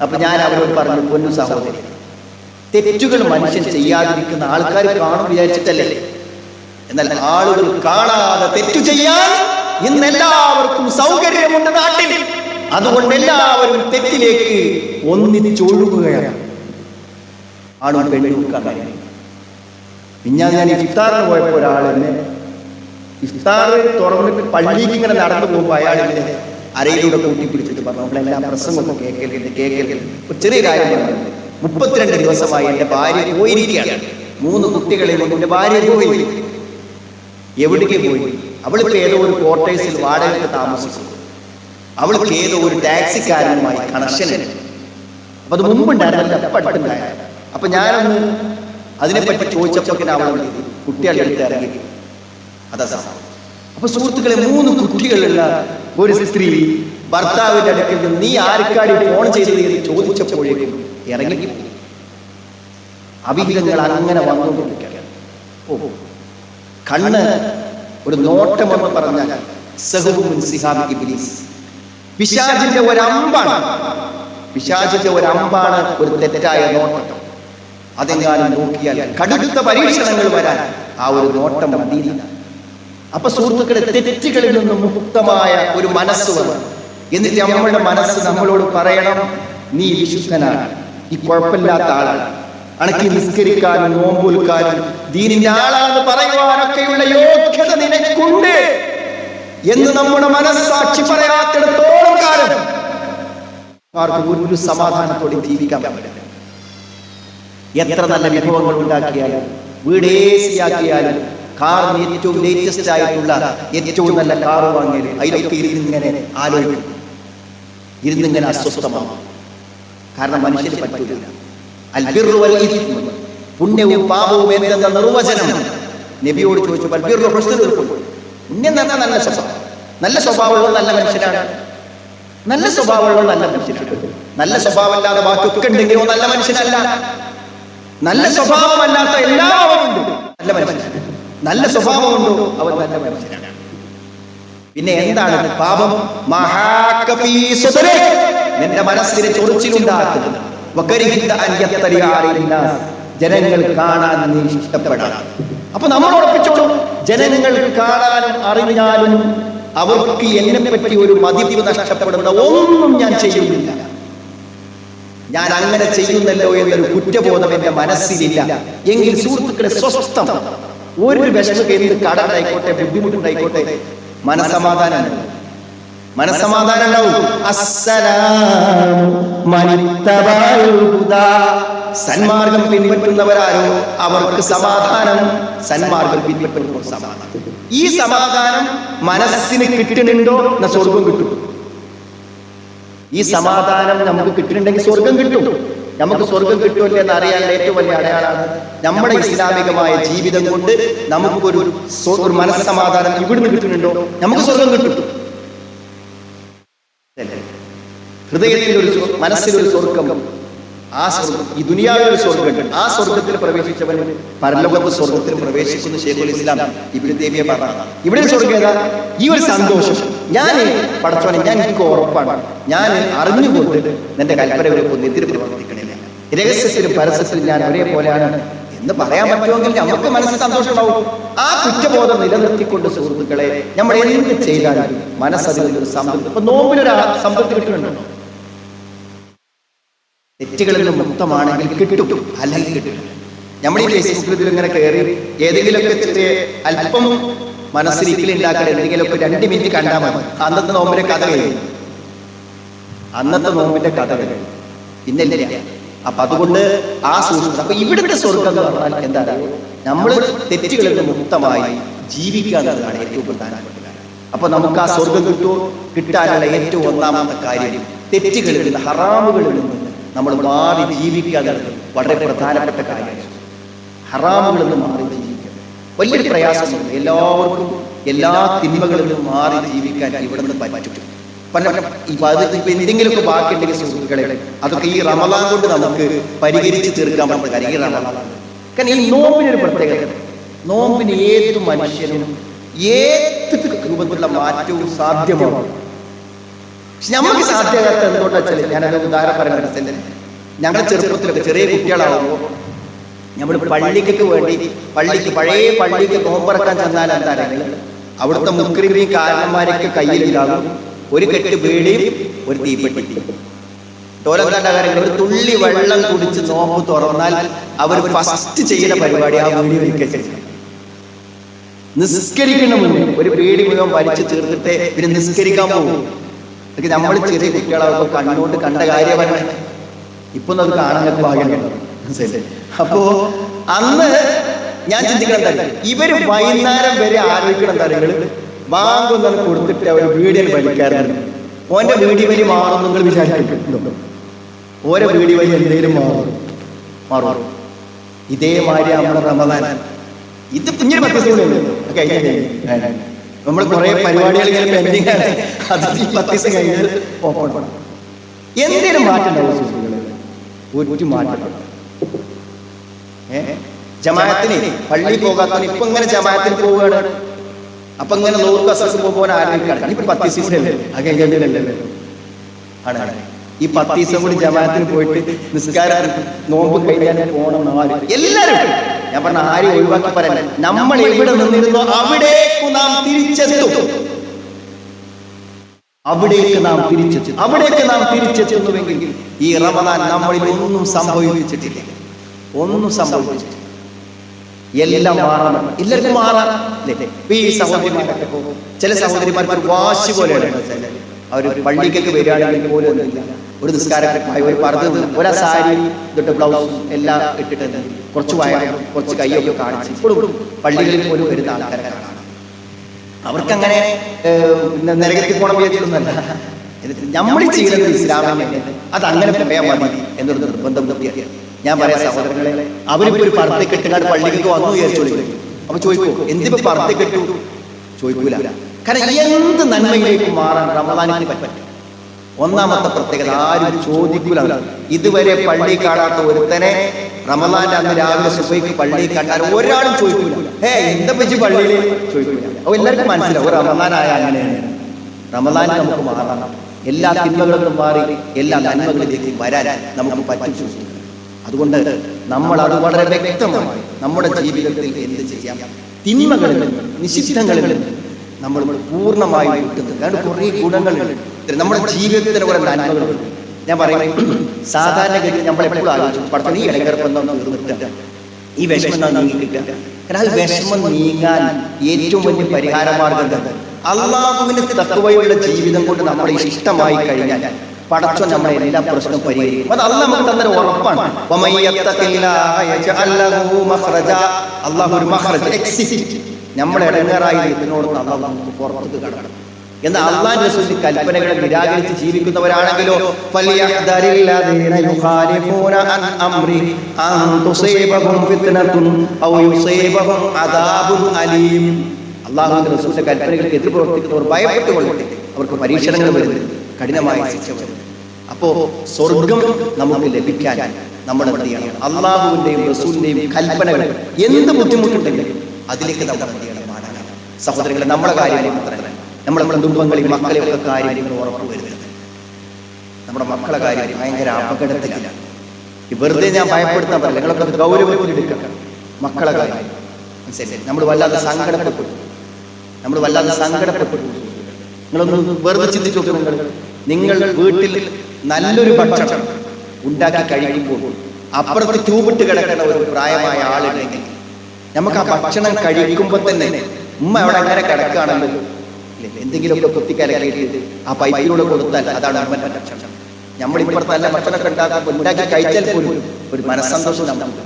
അപ്പൊ ഞാൻ അവരോട് പറഞ്ഞു, പൊന്നു സഹോദരി, തെറ്റുകൾ മനുഷ്യൻ ചെയ്യാതിരിക്കുന്ന ആൾക്കാർ കാണും വിചാരിച്ചിട്ടല്ലേ. എന്നാൽ ആളുകൾ കാണാതെ തെറ്റു ചെയ്യാൻ ഇന്ന് എല്ലാവർക്കും സൗകര്യമുണ്ട് നാട്ടിൽ. അതുകൊണ്ട് എല്ലാവരും തെറ്റിലേക്ക് ഒന്നിച്ചൊഴുകുകയാണ്. ആണും പെണ്ണും കാണാൻ. പിന്നെ ഞാൻ ഇഫ്താറിന് പോയപ്പോൾ ഒരാളെന്നെ ഇഫ്താർ തുറന്നിട്ട് പള്ളിക്ക് ഇങ്ങനെ നടന്നു പോകുമ്പോൾ അയാളിങ്ങനെ അരയിലൂടെ കൂട്ടിപ്പിടിച്ചിട്ട് പറഞ്ഞു, നമ്മളെല്ലാം പ്രസംഗമൊക്കെ കേൾക്കൽ ഒരു ചെറിയ കാര്യം പറഞ്ഞു. 32 ദിവസമായി എൻ്റെ ഭാര്യ പോയിരിക്കുകയാണ്. 3 കുട്ടികളെ കൊണ്ട് എൻ്റെ ഭാര്യ പോയി. എവിടേക്ക് പോയി? അവളിപ്പോൾ ഏതോ ഒരു ക്വാർട്ടേഴ്സിൽ വാടകയ്ക്ക് താമസിച്ചു. അവൾക്ക് ഏതോ ഒരു ടാക്സിക്കാരനുമായി കണക്ഷൻ ഉണ്ട്. അപ്പൊ അത് മുമ്പുണ്ടായിരുന്നല്ല, അടുത്തുണ്ടായ. അപ്പൊ ഞാനൊന്ന് അതിനെപ്പറ്റി ചോദിച്ചപ്പോൾ അവൾ കുട്ടികളുടെ അടുത്ത് ഇറങ്ങി. അതാ അപ്പൊ സുഹൃത്തുക്കളെ, 3 കുട്ടികളുള്ള ഒരു സ്ത്രീ ഭർത്താവിന്റെ അടുക്കൽ നിന്ന് നീ ആർക്കാടി ഫോൺ ചെയ്തത് എന്ന് ചോദിച്ചപ്പോഴേക്കും ഇറങ്ങി. അവിഹിതങ്ങൾ അങ്ങനെ വന്നുകൊണ്ടിരിക്കുകയാണ്. കണ്ണ് ഒരു നോട്ടമെന്ന് പറഞ്ഞാൽ പിശാചിന്റെ ഒരമ്പാണ് ഒരു തെറ്റായ നോട്ടം. അതെങ്ങാനും നോക്കിയാൽ കടുത്ത പരീക്ഷണങ്ങൾ വരാൻ ആ ഒരു നോട്ടം മതിയില്ല. അപ്പൊ സുഹൃത്തുക്കളെ, തെറ്റുകളിൽ നിന്ന് മുക്തമായ ഒരു മനസ്സ് വേണം. എന്നിട്ട് നമ്മളുടെ മനസ്സ് നമ്മളോട് പറയണം, നീ വിശുദ്ധനാണ്, ഈ കുഴപ്പമില്ലാത്ത ആളാണ്, അണക്കി നിസ്കരിക്കാനും നോമ്പുൽക്കാനും ദീനിന്റെ ആളാണെന്ന് പറയുവാനൊക്കെയുള്ള യോഗ്യത നിനക്കുണ്ട് എന്ന് നമ്മുടെ മനസ്സാക്ഷി പറയാത്തിടത്തോളം കാലം ആർക്കും ഒരു സമാധാനത്തോടെ ജീവിക്കാൻ പറ്റില്ല. എത്ര നല്ല വിഭവങ്ങൾ ഉണ്ടാക്കിയാലും, വീട് ഏസിയാക്കിയാലും, കാറിന് ഏറ്റവും ലേറ്റസ്റ്റ് ആയിട്ടുള്ള ഏറ്റവും നല്ല കാറ് വാങ്ങിയാലും അതിലൊക്കെ ഇരുന്നിങ്ങനെ ആലോചിക്കും, ഇരുന്നിങ്ങനെ അസ്വസ്ഥമാകും. കാരണം മനുഷ്യന് പറ്റില്ല. അൽബിർറു വൽ ഇസ്മു, പുണ്യവും പാപവും എന്തെന്ന നിർവചനം നബിയോട് ചോദിച്ചു. അൽബിർറു ഹുസ്നുൽ ഖുൽഖ്, പുണ്യം തന്നെ നല്ല സ്വഭാവം. നല്ല സ്വഭാവമുള്ള നല്ല മനുഷ്യനാണ്. നല്ല സ്വഭാവമുള്ള നല്ല മനുഷ്യനാണ്. നല്ല സ്വഭാവമല്ലാതെ ബാക്കിയൊക്കെ ഉണ്ടെങ്കിലോ നല്ല മനുഷ്യനല്ല. നല്ല സ്വഭാവമല്ലാത്ത എല്ലാവരും ഉണ്ട് നല്ല മനുഷ്യനാണ്. നല്ല സ്വഭാവമുണ്ടോ, അവൻ നല്ല മനുഷ്യനാണ്. പിന്നെ എന്താണ് പാപം? നിന്റെ മനസ്സിനെ ചൊറിച്ചിലുണ്ടാക്കുന്നത്. ജനങ്ങൾ കാണാൻ നീ ഇഷ്ടപ്പെടാം. അപ്പൊ നമ്മൾ ഉറപ്പിച്ചോളും, ജനങ്ങൾ കാണാനും അറിഞ്ഞാലും അവർക്ക് എന്നെ പറ്റി ഒരു മതിപ്പ് നഷ്ടപ്പെടുന്ന ഒന്നും ഞാൻ ചെയ്യുന്നില്ല, ഞാൻ അങ്ങനെ ചെയ്യുന്നല്ലോ എന്നൊരു കുറ്റബോധം എന്റെ മനസ്സിലില്ല എങ്കിൽ സുഹൃത്തുക്കളെ, സ്വസ്ഥം, ഒരു വിഷമം, എന്ത് കടനായിക്കോട്ടെ, ബുദ്ധിമുട്ടുണ്ടായിക്കോട്ടെ, മനസ്സമാധാനം ഉണ്ടാവും. സന്മാർഗം പിൻപറ്റുന്നവരാരോ അവർക്ക് സമാധാനം, സന്മാർഗം പിൻപറ്റുന്നവർ സമാധാനം. ഈ സമാധാനം മനസ്സിന് കിട്ടുന്നുണ്ടോ എന്ന സ്വർഗം കിട്ടും. ഈ സമാധാനം നമുക്ക് കിട്ടുന്നുണ്ടെങ്കിൽ സ്വർഗം കിട്ടും. നമുക്ക് സ്വർഗം കിട്ടുമല്ലോ എന്ന് അറിയാൻ ഏറ്റവും വലിയ അടയാളാണ് നമ്മുടെ ഇസ്ലാമികമായ ജീവിതം കൊണ്ട് നമുക്കൊരു മനസ്സമാധാനം ഇവിടുന്ന് കിട്ടുന്നുണ്ടോ, നമുക്ക് സ്വർഗം കിട്ടും. ഹൃദയത്തിലൊരു മനസ്സിലൊരു സ്വർഗം, ആ സ്വർഗം ഈ ദുനിയാവിലൊരു സ്വർഗമുണ്ട്. ആ സ്വർഗത്തിൽ പ്രവേശിച്ചവന് പരലോകത്ത് സ്വർഗത്തിൽ പ്രവേശിക്കുന്ന ശൈഖുൽ ഇസ്ലാം ഇബ്നു തൈമിയ്യ പറഞ്ഞു. ഇവിടെ സ്വർഗം ഏതാ? ഈ ഒരു സന്തോഷം. ഞാൻ പടച്ചോനെ, ഞാൻ എനിക്ക് ഉറപ്പാണ്, ഞാൻ അറിഞ്ഞുകൊണ്ട് നിന്റെ കൽപ്പനകൾക്കൊന്നും എതിര് പ്രവർത്തിക്കണില്ല. രഹസ്യത്തിലും പരസ്യത്തിലും ഞാൻ ഒരേപോലെയാണ് എന്ന് പറയാൻ പറ്റുമെങ്കിൽ നമുക്ക് മനസ്സിൽ സന്തോഷം ഉണ്ടാവും. ആ കുറ്റബോധം നിലനിർത്തിക്കൊണ്ട് സുഹൃത്തുക്കളെ, നമ്മൾ എന്ത് ചെയ്താലും മനസ്സതിലൊരു സംതൃപ്തി. ഇപ്പൊ നോമ്പിലൊരു സംതൃപ്തി കിട്ടുന്നുണ്ടോ? തെറ്റുകളിൽ നിന്ന് മുക്തമാണെങ്കിൽ കിട്ടും, അല്ലെങ്കിൽ കിട്ടും. നമ്മൾ ഈ ഫേസ്ബുക്കിൽ ഇതിൽ ഇങ്ങനെ കയറി ഏതെങ്കിലുമൊക്കെ അല്പം മനസ്സിൽ ഇക്കിലുണ്ടാക്കാൻ എന്തെങ്കിലുമൊക്കെ 2 മിനിറ്റ് കണ്ടാൽ മതി, അന്നത്തെ നോമ്പിന്റെ കഥ കഴിയും. അന്നത്തെ നോമ്പിന്റെ കഥ കഴിയും, പിന്നില്ല. അപ്പൊ അതുകൊണ്ട് ആ സൂക്ഷ്മത. അപ്പൊ ഇവിടുത്തെ സ്വർഗം എന്ന് പറഞ്ഞാൽ എന്താണ്? നമ്മൾ തെറ്റുകളിൽ നിന്ന് മുക്തമായി ജീവിക്കുക എന്നതാണ് ഏറ്റവും പ്രധാനപ്പെട്ട കാര്യം. അപ്പൊ നമുക്ക് ആ സ്വർഗം കിട്ടാനുള്ള ഏറ്റവും ഒന്നാമത്തെ കാര്യം തെറ്റുകളിൽ നിന്ന്, ഹറാമുകളിൽ നിന്ന് നമ്മൾ മാറി ജീവിക്കുക എന്നുള്ളത് വളരെ പ്രധാനപ്പെട്ട കാര്യമാണ്. ഹറാമുകളിൽ നിന്ന് മാറി ജീവിക്കുക വലിയൊരു പ്രയാസമുണ്ട്. എല്ലാവർക്കും എല്ലാ തിന്മകളിൽ നിന്നും മാറി ജീവിക്കാൻ ഇവിടെ നിന്ന് പറ്റും. എന്തെങ്കിലുമൊക്കെ ബാക്കിയുണ്ടെങ്കിൽ സുഹൃത്തുക്കളെ, അതൊക്കെ ഈ റമളാൻ കൊണ്ട് നമുക്ക് പരിഹരിച്ച് തീർക്കാൻ പറ്റുന്ന കാര്യം ഈ റമളാൻ. കാരണം ഈ നോമ്പിനൊരു പ്രത്യേകത, നോമ്പിന് ഏത് മനുഷ്യനും ഏത് രൂപത്തിലുള്ള മാറ്റവും സാധ്യമാണ്. പക്ഷെ നമുക്ക് സാധ്യമാകാത്ത എന്തുകൊണ്ടാ വെച്ചാൽ, ഞാനത് ഉദാഹരണം പറയുന്നത്, ഞങ്ങളുടെ ചെറുപ്പത്തിലൊക്കെ ചെറിയ കുട്ടികളാവുമ്പോൾ നമ്മൾ പള്ളിക്ക് വേണ്ടി പഴയ പള്ളിക്ക് നോമ്പറക്കാൻ ചെന്നാൽ എന്താണെങ്കിൽ അവിടുത്തെ മുക്രിമീ കാരണന്മാരൊക്കെ കയ്യിലുണ്ടാകും ഒരു കെട്ട് ബീഡിയും ഒരു തീപ്പെട്ടി. ടോലക്കാരുടെ കാര്യങ്ങൾ, ഒരു തുള്ളി വെള്ളം കുടിച്ച് നോമ്പ് തുറന്നാൽ അവർ ഫസ്റ്റ് ചെയ്യുന്ന പരിപാടി ആ ബീഡി വലിക്കൽ. നിസ്കരിക്കുന്ന മുന്നേ ഒരു ബീഡി മുഴുവൻ വലിച്ചു തീർത്തിട്ട് പിന്നെ നിസ്കരിക്കാൻ പോകും. നമ്മൾ ചെറിയ കുട്ടികളാകുമ്പോൾ കണ്ണുകൊണ്ട് കണ്ട കാര്യമാണ്. ഇപ്പൊ അത് കാണാൻ ഭാഗ്യമുണ്ട്. അപ്പോ അന്ന് ഞാൻ ചിന്തിക്കണം, ഇവര് വൈകുന്നേരം വരെ ആലോചിക്കണം കാര്യങ്ങൾ. ബാങ്കൊന്നും കൊടുത്തിട്ട് അവർ വീഡിയോ വലിക്കാറുണ്ട്. ഓന്റെ വീഡിയോ വലി മാറും നിങ്ങൾ വിചാരിക്കുന്നുണ്ടോ? ഓരോ വീഡിയോ വലി എന്തെങ്കിലും മാറും. ഇതേമാതിരി നമ്മുടെ റമളാൻ ഇത് കുഞ്ഞൊരു 10 ദിവസം നമ്മൾ കുറെ പരിപാടികൾ ഇങ്ങനെ പെൻഡിങ് ആണ്. അത് ഈ 10 ദിവസം കഴിഞ്ഞാൽ ഓപ്പൺ. എന്തെങ്കിലും മാറ്റം ഉണ്ടാവും സുഹൃത്തുക്കളെ? ഒരു മാറ്റം. ജമാഅത്തിന് പള്ളി പോകാത്തവന് ഇപ്പൊ ഇങ്ങനെ ജമാഅത്തിന് പോവുകയാണ്. അപ്പൊ ഇങ്ങനെ 100 കസസ് പോകാൻ ആലോചിക്കുകയാണ്. ഇപ്പൊ 10 ദിവസം ആണ്. ഈ 10 ദിവസം കൂടി ജമാഅത്തിന് പോയിട്ട് നിസ്കാരം നോമ്പ് കഴിഞ്ഞാൽ പോകണം. എല്ലാവരും ഞാൻ പറഞ്ഞ ആരും ഒഴിവാക്കി പറയാൻ, നമ്മൾ എവിടെ നിന്നിരുന്നോ അവിടേക്ക് നാം തിരിച്ചെത്തും. അവിടേക്ക് നാം തിരിച്ചെത്തുന്നുവെങ്കിൽ ഈ റമളാൻ നമ്മളിൽ ഒന്നും സംഭവിച്ചിട്ടില്ല. എല്ലാം മാറണം, എല്ലാവർക്കും മാറാം. ഈ സഹോദരിമാരൊക്കെ പോകും. ചില സഹോദരിമാർക്ക് ഒരു വാശി പോലെയാണ്. അവർ പള്ളിക്കൊക്കെ വരികയാണെങ്കിൽ പോലും ഒരു നിസ്കാരമായി ഒരു പർദ്ദ, ഒരു സാരി, ഇതൊട്ട് ബ്ലൗസും എല്ലാം ഇട്ടിട്ട് കുറച്ച് വയറും കുറച്ച് കൈയൊക്കെ കാണിച്ച് ഇപ്പോഴും പള്ളികളിൽ പോലും വരുന്ന ആൾക്കാരെ കാണാം. അവർക്കങ്ങനെ നരകത്തിൽ പോകണം വിചാരിച്ചിട്ടൊന്നല്ല. നമ്മൾ ചെയ്യുന്നത് ഇസ്ലാമിനെ അത് അങ്ങനെ പറയാൻ മതി എന്നൊരു നിർബന്ധം നിർത്തിയാണ്. ഞാൻ പറയാം സഹോദരങ്ങളെ, അവരിപ്പോ ഒരു പർദ്ദ കെട്ടുകാട് പള്ളിക്ക് വന്നു വിചാരിച്ചോളൂ. അപ്പൊ ചോദിക്കൂ, എന്തിപ്പോ പർദ്ദ കെട്ടു? ചോദിക്കൂല. കാരണം എന്ത് നന്മയിലേക്ക് മാറാൻ റമളാനിന് പറ്റും. ഒന്നാമത്തെ പ്രത്യേകത, ആരും ചോദിക്കൂല. ഇതുവരെ പള്ളി കാണാത്ത ഒരുത്തനെ റമദാന്റെ അന്ന് രാവിലെ സുബഹിക്ക് പള്ളി കണ്ടാൽ ഒരാളും ചോദിക്കൂല, എന്താ പറ്റി പള്ളിയിൽ ചോദിക്കൂല. അപ്പൊ എല്ലാവർക്കും മനസ്സിലാവും റമദാനായ അങ്ങനെയാണ്. റമദാനിൽ നമുക്ക് മാറണം, എല്ലാ തിന്മകളും മാറി എല്ലാ നന്മകളിലേക്ക് വരാൻ നമുക്ക് പറ്റും. അതുകൊണ്ട് നമ്മൾ അത് വളരെ വ്യക്തമായി നമ്മുടെ ജീവിതത്തിൽ എന്ത് ചെയ്യാം, തിന്മകളിൽ നിഷിദ്ധങ്ങളിൽ നമ്മൾ പൂർണ്ണമായി വിട്ടുന്നത്. കാരണം കുറേ ഗുണങ്ങളുണ്ട് നമ്മുടെ ജീവിതത്തിന് കുറെ നന്മകളുണ്ട്. ഞാൻ പറയുന്നത് സാധാരണഗതി നമ്മളെപ്പോഴും ആലോചിച്ചു പഠിത്തം ഈ ഇടങ്ങേർപ്പെന്നോ തീർന്നിട്ട് ഈ വിഷമം നീങ്ങി കിട്ടുക. കാരണം അത് വിഷമം നീങ്ങാൻ ഏറ്റവും വലിയ പരിഹാരമാർഗം അള്ളാഹുവിന്റെ തഖ്വയുള്ള ജീവിതം കൊണ്ട് നമ്മളെ ഇഷ്ടമായി കഴിഞ്ഞാൽ പടച്ചോൻ നമ്മളെ എല്ലാ പ്രശ്നവും പരിഹരിക്കും. അത് അള്ളാഹ് നമുക്ക് തന്നൊരു ഉറപ്പാണ്. അള്ളാഹു ഒരു മഖ്റജ്, എക്സിറ്റ്, നമ്മളെ ഇടങ്ങേറായി നിൽക്കുന്നോട് അള്ളാഹു നമുക്ക് പുറത്തേക്ക് കടക്കണം. എന്നാൽ അള്ളാഹുവിന്റെ റസൂലിന്റെ കൽപ്പനകളെ നിരാകരിച്ച് ജീവിക്കുന്നവരാണെങ്കിലോ അള്ളാഹുവിന്റെ റസൂലിന്റെ കൽപ്പനകൾക്ക് എതിർ പ്രവർത്തിക്കുന്നവർ ഭയപ്പെട്ടുകൊള്ളട്ടെ, അവർക്ക് പരീക്ഷണങ്ങൾ വരുന്നത്, കഠിനമായ ശിക്ഷ വരുന്നത്. അപ്പോ സ്വർഗം നമുക്ക് ലഭിക്കാൻ നമ്മൾ എന്ത് ചെയ്യണം? അള്ളാഹുവിന്റെയും റസൂലിന്റെയും കൽപ്പനകൾ എന്ത് ബുദ്ധിമുട്ടുണ്ടെങ്കിലും അതിലേക്ക് നമ്മൾ എന്ത് ചെയ്യണം? മാറാനാണ്. സഹോദരങ്ങളെ, നമ്മുടെ കാര്യം മാത്രമല്ല, നമ്മുടെ കുടുംബങ്ങളിൽ മക്കളെയൊക്കെ കാര്യം നിങ്ങൾ ഉറപ്പ് വരുന്നത്. നമ്മുടെ മക്കളെ കാര്യം ഭയങ്കര അപകടത്തിലാണ്. വെറുതെ ഞാൻ ഭയപ്പെടുത്താൻ പറ്റില്ല, നിങ്ങളൊക്കെ അത് ഗൗരവത്തിൽ എടുക്കുക. മക്കളെ കാര്യം മനസ്സിലായി, നമ്മൾ വല്ലാതെ സങ്കടപ്പെട്ടു. നിങ്ങളൊന്ന് വെറുതെ ചിന്തിച്ചു നോക്കുക. നിങ്ങൾ വീട്ടിൽ നല്ലൊരു ഭക്ഷണം ഉണ്ടാക്കി കഴിക്കുമ്പോൾ അപ്പുറത്ത് ട്യൂബിട്ട് കിടക്കുന്ന ഒരു പ്രായമായ ആളുണ്ടെങ്കിൽ നമുക്ക് ആ ഭക്ഷണം കഴിക്കുമ്പോൾ തന്നെ ഉമ്മ അവിടെ അങ്ങനെ കിടക്കുകയാണെങ്കിൽ എന്തെങ്കിലുമൊക്കെ കുത്തിക്കലക്കിയിട്ട് ആ പൈപ്പിലൂടെ കൊടുത്താൽ അതാണ് ഉമ്മന്റെ ഭക്ഷണം. നമ്മളിപ്പുറത്ത് നല്ല ഭക്ഷണമൊക്കെ ഉണ്ടാക്കി കഴിച്ചാൽ പോലും ഒരു മനസ്സന്തോഷം നമുക്ക്.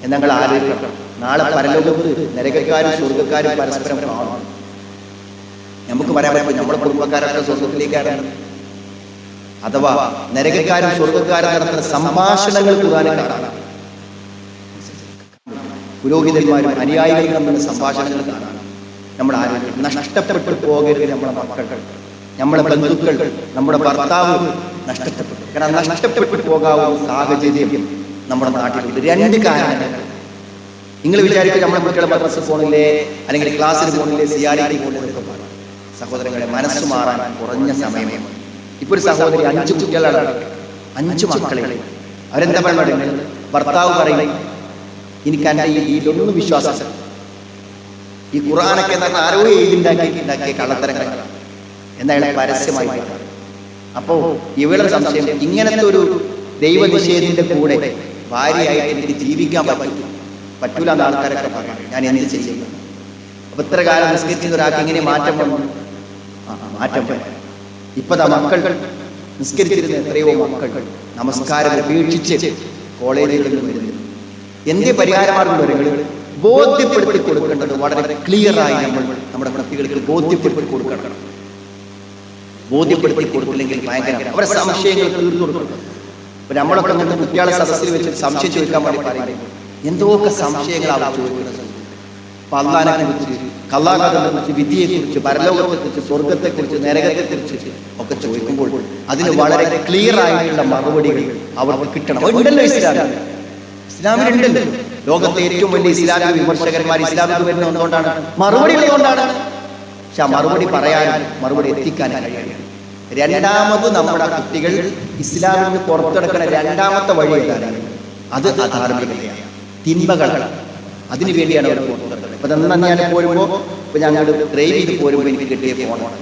എന്നങ്ങൾ ആലോചിക്കണം, നാളെ പരലോകത്ത് നരകക്കാരും സ്വർഗ്ഗക്കാരും പരസ്പരം കാണും. നമുക്ക് പറയാൻ പറ്റും നമ്മുടെ കുടുംബക്കാരൊക്കെ സ്വർഗത്തിലേക്കാണ്, അഥവാ നരകക്കാരും സ്വർഗ്ഗക്കാരും നടത്തുന്ന സംഭാഷണങ്ങൾ ഖുർആനിൽ കാണാം. പുരോഹിതന്മാരും അനുയായികളും തമ്മിലുള്ള സംഭാഷണങ്ങൾ കാണാം. നമ്മുടെ ആരോഗ്യം നഷ്ടപ്പെട്ടു പോകരുത്. നമ്മുടെ മക്കൾ, നമ്മുടെ ബന്ധുക്കൾ, നമ്മുടെ ഭർത്താവ് നഷ്ടപ്പെട്ടു. കാരണം നഷ്ടപ്പെട്ടു പോകാവുന്ന സാഹചര്യം നമ്മുടെ നാട്ടിലുണ്ട്. രണ്ട് കാരണങ്ങൾ. നിങ്ങൾ വിചാരിക്കും നമ്മുടെ കുട്ടികളെ മദ്രസ പോണില്ലേ, അല്ലെങ്കിൽ ക്ലാസ്സിൽ പോണില്ലേ, സിയാരി പോണില്ലേ. സഹോദരങ്ങളെ, മനസ്സ് മാറാൻ കുറഞ്ഞ സമയമേ. ഇപ്പൊ ഒരു സഹോദരി 5 കുട്ടികളാണ്, 5 മക്കളെ. അവരെന്താ പറയുന്നത്? ഭർത്താവ് പറയും, എനിക്ക് എൻ്റെ ഇതിലൊന്നും വിശ്വാസം, ഈ ഖുർആനൊക്കെ എന്ന് പറഞ്ഞാൽ ആരോ ഉണ്ടാക്കിയ കള്ളത്തരങ്ങളാണ് എന്നയാളെ പരസ്യമായി പറഞ്ഞു. അപ്പോ ഇവളുടെ സംശയം, ഇങ്ങനത്തെ ഒരു ദൈവനിഷേധത്തിന്റെ കൂടെ ഭാര്യയായിട്ട് എനിക്ക് ജീവിക്കാൻ പറ്റൂല എന്ന് ആൾക്കാരൊക്കെ പറയാം. ഞാൻ എന്ത് ചെയ്യും? അപ്പൊ ഇത്ര കാലം നിസ്കരിക്കുന്ന ഒരാൾക്ക് ഇങ്ങനെ മാറ്റം വന്നു. മാറ്റം ഇപ്പതാ മക്കൾ നിസ്കരിച്ചിരുന്ന എത്രയോ മക്കൾ നമസ്കാരം ഉപേക്ഷിച്ച് കോളേജുകളിൽ വരുന്നു. എന്തേ പരിഹാരമാർഗം വരുന്നത്? ബോധ്യപ്പെടുത്തി കൊടുക്കേണ്ടത് വളരെ ക്ലിയറായി നമ്മൾ നമ്മുടെ കുട്ടികൾക്ക് ബോധ്യപ്പെടുത്തി കൊടുക്കണം. ബോധ്യപ്പെടുത്തി കൊടുക്കില്ലെങ്കിൽ ഭയങ്കര അവരെ സംശയങ്ങൾ തീർത്തു കൊടുക്കണം. അപ്പൊ നമ്മളൊക്കെ നമ്മുടെ കുട്ടികളെ സദസ്സിൽ വെച്ച് സംശയം ചോദിക്കാൻ വേണ്ടി പറയുന്നത് എന്തൊക്കെ സംശയങ്ങളാണ് ചോദിക്കുന്നത്. അപ്പൊ അള്ളാഹിനെ കുറിച്ച്, കള്ളാഹുവിനെ കുറിച്ച്, വിധിയെക്കുറിച്ച്, പരലോകത്തെക്കുറിച്ച്, സ്വർഗത്തെക്കുറിച്ച്, നരകത്തെക്കുറിച്ച് ഒക്കെ ചോദിക്കുമ്പോൾ അതിന് വളരെ ക്ലിയർ ആയിട്ടുള്ള മറുപടികൾ അവർക്ക് കിട്ടണം. ഉണ്ടല്ലോ ഇസ്ലാമിലുണ്ടല്ലോ. ലോകത്തെ ഏറ്റവും വലിയ ഇസ്ലാമിക വിമർശകന്മാർ ഇസ്ലാമിൽ വരുന്ന ഒന്നുകൊണ്ടാണ്, മറുപടി ഉള്ളതുകൊണ്ടാണ്. പക്ഷെ ആ മറുപടി പറയാനും മറുപടി എത്തിക്കാനും കഴിയണം. രണ്ടാമത് നമ്മുടെ കുട്ടികൾ ഇസ്ലാമിന് പുറത്തെടുക്കുന്ന രണ്ടാമത്തെ വഴി ഏതാണ്? അത് അധാർമികതയാണ്, തിന്മകളാണ്. അതിനു വേണ്ടിയാണ് അവർ പുറത്തെടുക്കുന്നത്. ഇപ്പൊ തന്നെ ഞാൻ പോരുമ്പോ ഞങ്ങൾ ഡ്രൈവ് ചെയ്ത് പോരുമ്പോൾ എനിക്ക് കിട്ടിയ ഫോണാണ്.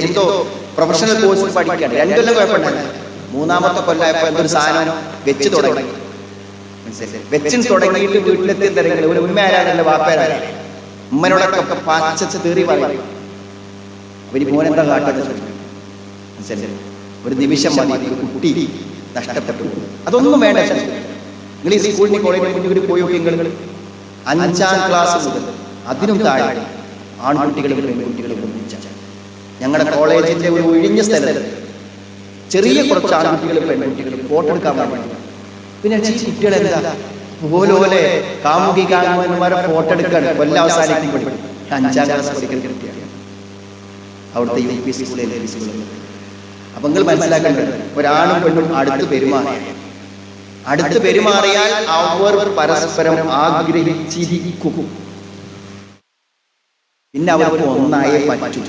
എന്തോ പ്രൊഫഷണൽ കോഴ്സ് പഠിക്കുകയാണ്. 2 കൊല്ലം കുഴപ്പമുണ്ടായിരുന്നു. 3ാമത്തെ കൊല്ലമായപ്പോ എന്തൊരു സാധനം വെച്ച് തുടങ്ങി. വെച്ചിന് തുടങ്ങിയിട്ട് വീട്ടിലെത്തി തിരങ്ങൾ ഒരു ഉമ്മ ആരാണല്ലോ, വാപ്പേരാണ്. ഉമ്മനോടൊക്കെ പാച്ച തീറി പറയും. അവര് മോനെന്താ കാട്ടെന്ന് ചോദിക്കും. ഒരു നിമിഷം മതി, ഒരു കുട്ടി നഷ്ടപ്പെട്ടു. അതൊന്നും വേണ്ട. നിങ്ങൾ ഈ സ്കൂളിൽ കോളേജിൽ മുന്നിൽ പോയി നോക്കി. നിങ്ങൾ 5ാം ക്ലാസ് മുതൽ അതിനും താഴെ ആൺകുട്ടികളും പെൺകുട്ടികളും ഞങ്ങളുടെ കോളേജിന്റെ ഒരു ഒഴിഞ്ഞ സ്ഥലത്ത് ചെറിയ കുറച്ച് ആൺകുട്ടികളും പെൺകുട്ടികളും ഫോട്ടോ എടുക്കാൻ വേണ്ടി. പിന്നെ ഈ കുട്ടികളെന്താ പോലെ കാമുകി കാമുകന്മാരെ ഫോട്ടോ എടുക്കാൻ കൊല്ലം അവസാനിക്കുമ്പോൾ 5ാം ക്ലാസ് പഠിക്കുന്ന കുട്ടിയാണ്. അവിടുത്തെ UP സ്കൂളിൽ അപ്പൊ നിങ്ങൾ മനസ്സിലാക്കേണ്ടത്, ഒരാണും പെണ്ണും അടുത്ത് പെരുമാറിയാൽ അവർ പരസ്പരം ആഗ്രഹിച്ചിരിക്കും. പിന്നെ അവർക്ക് ഒന്നായേ പറ്റൂ.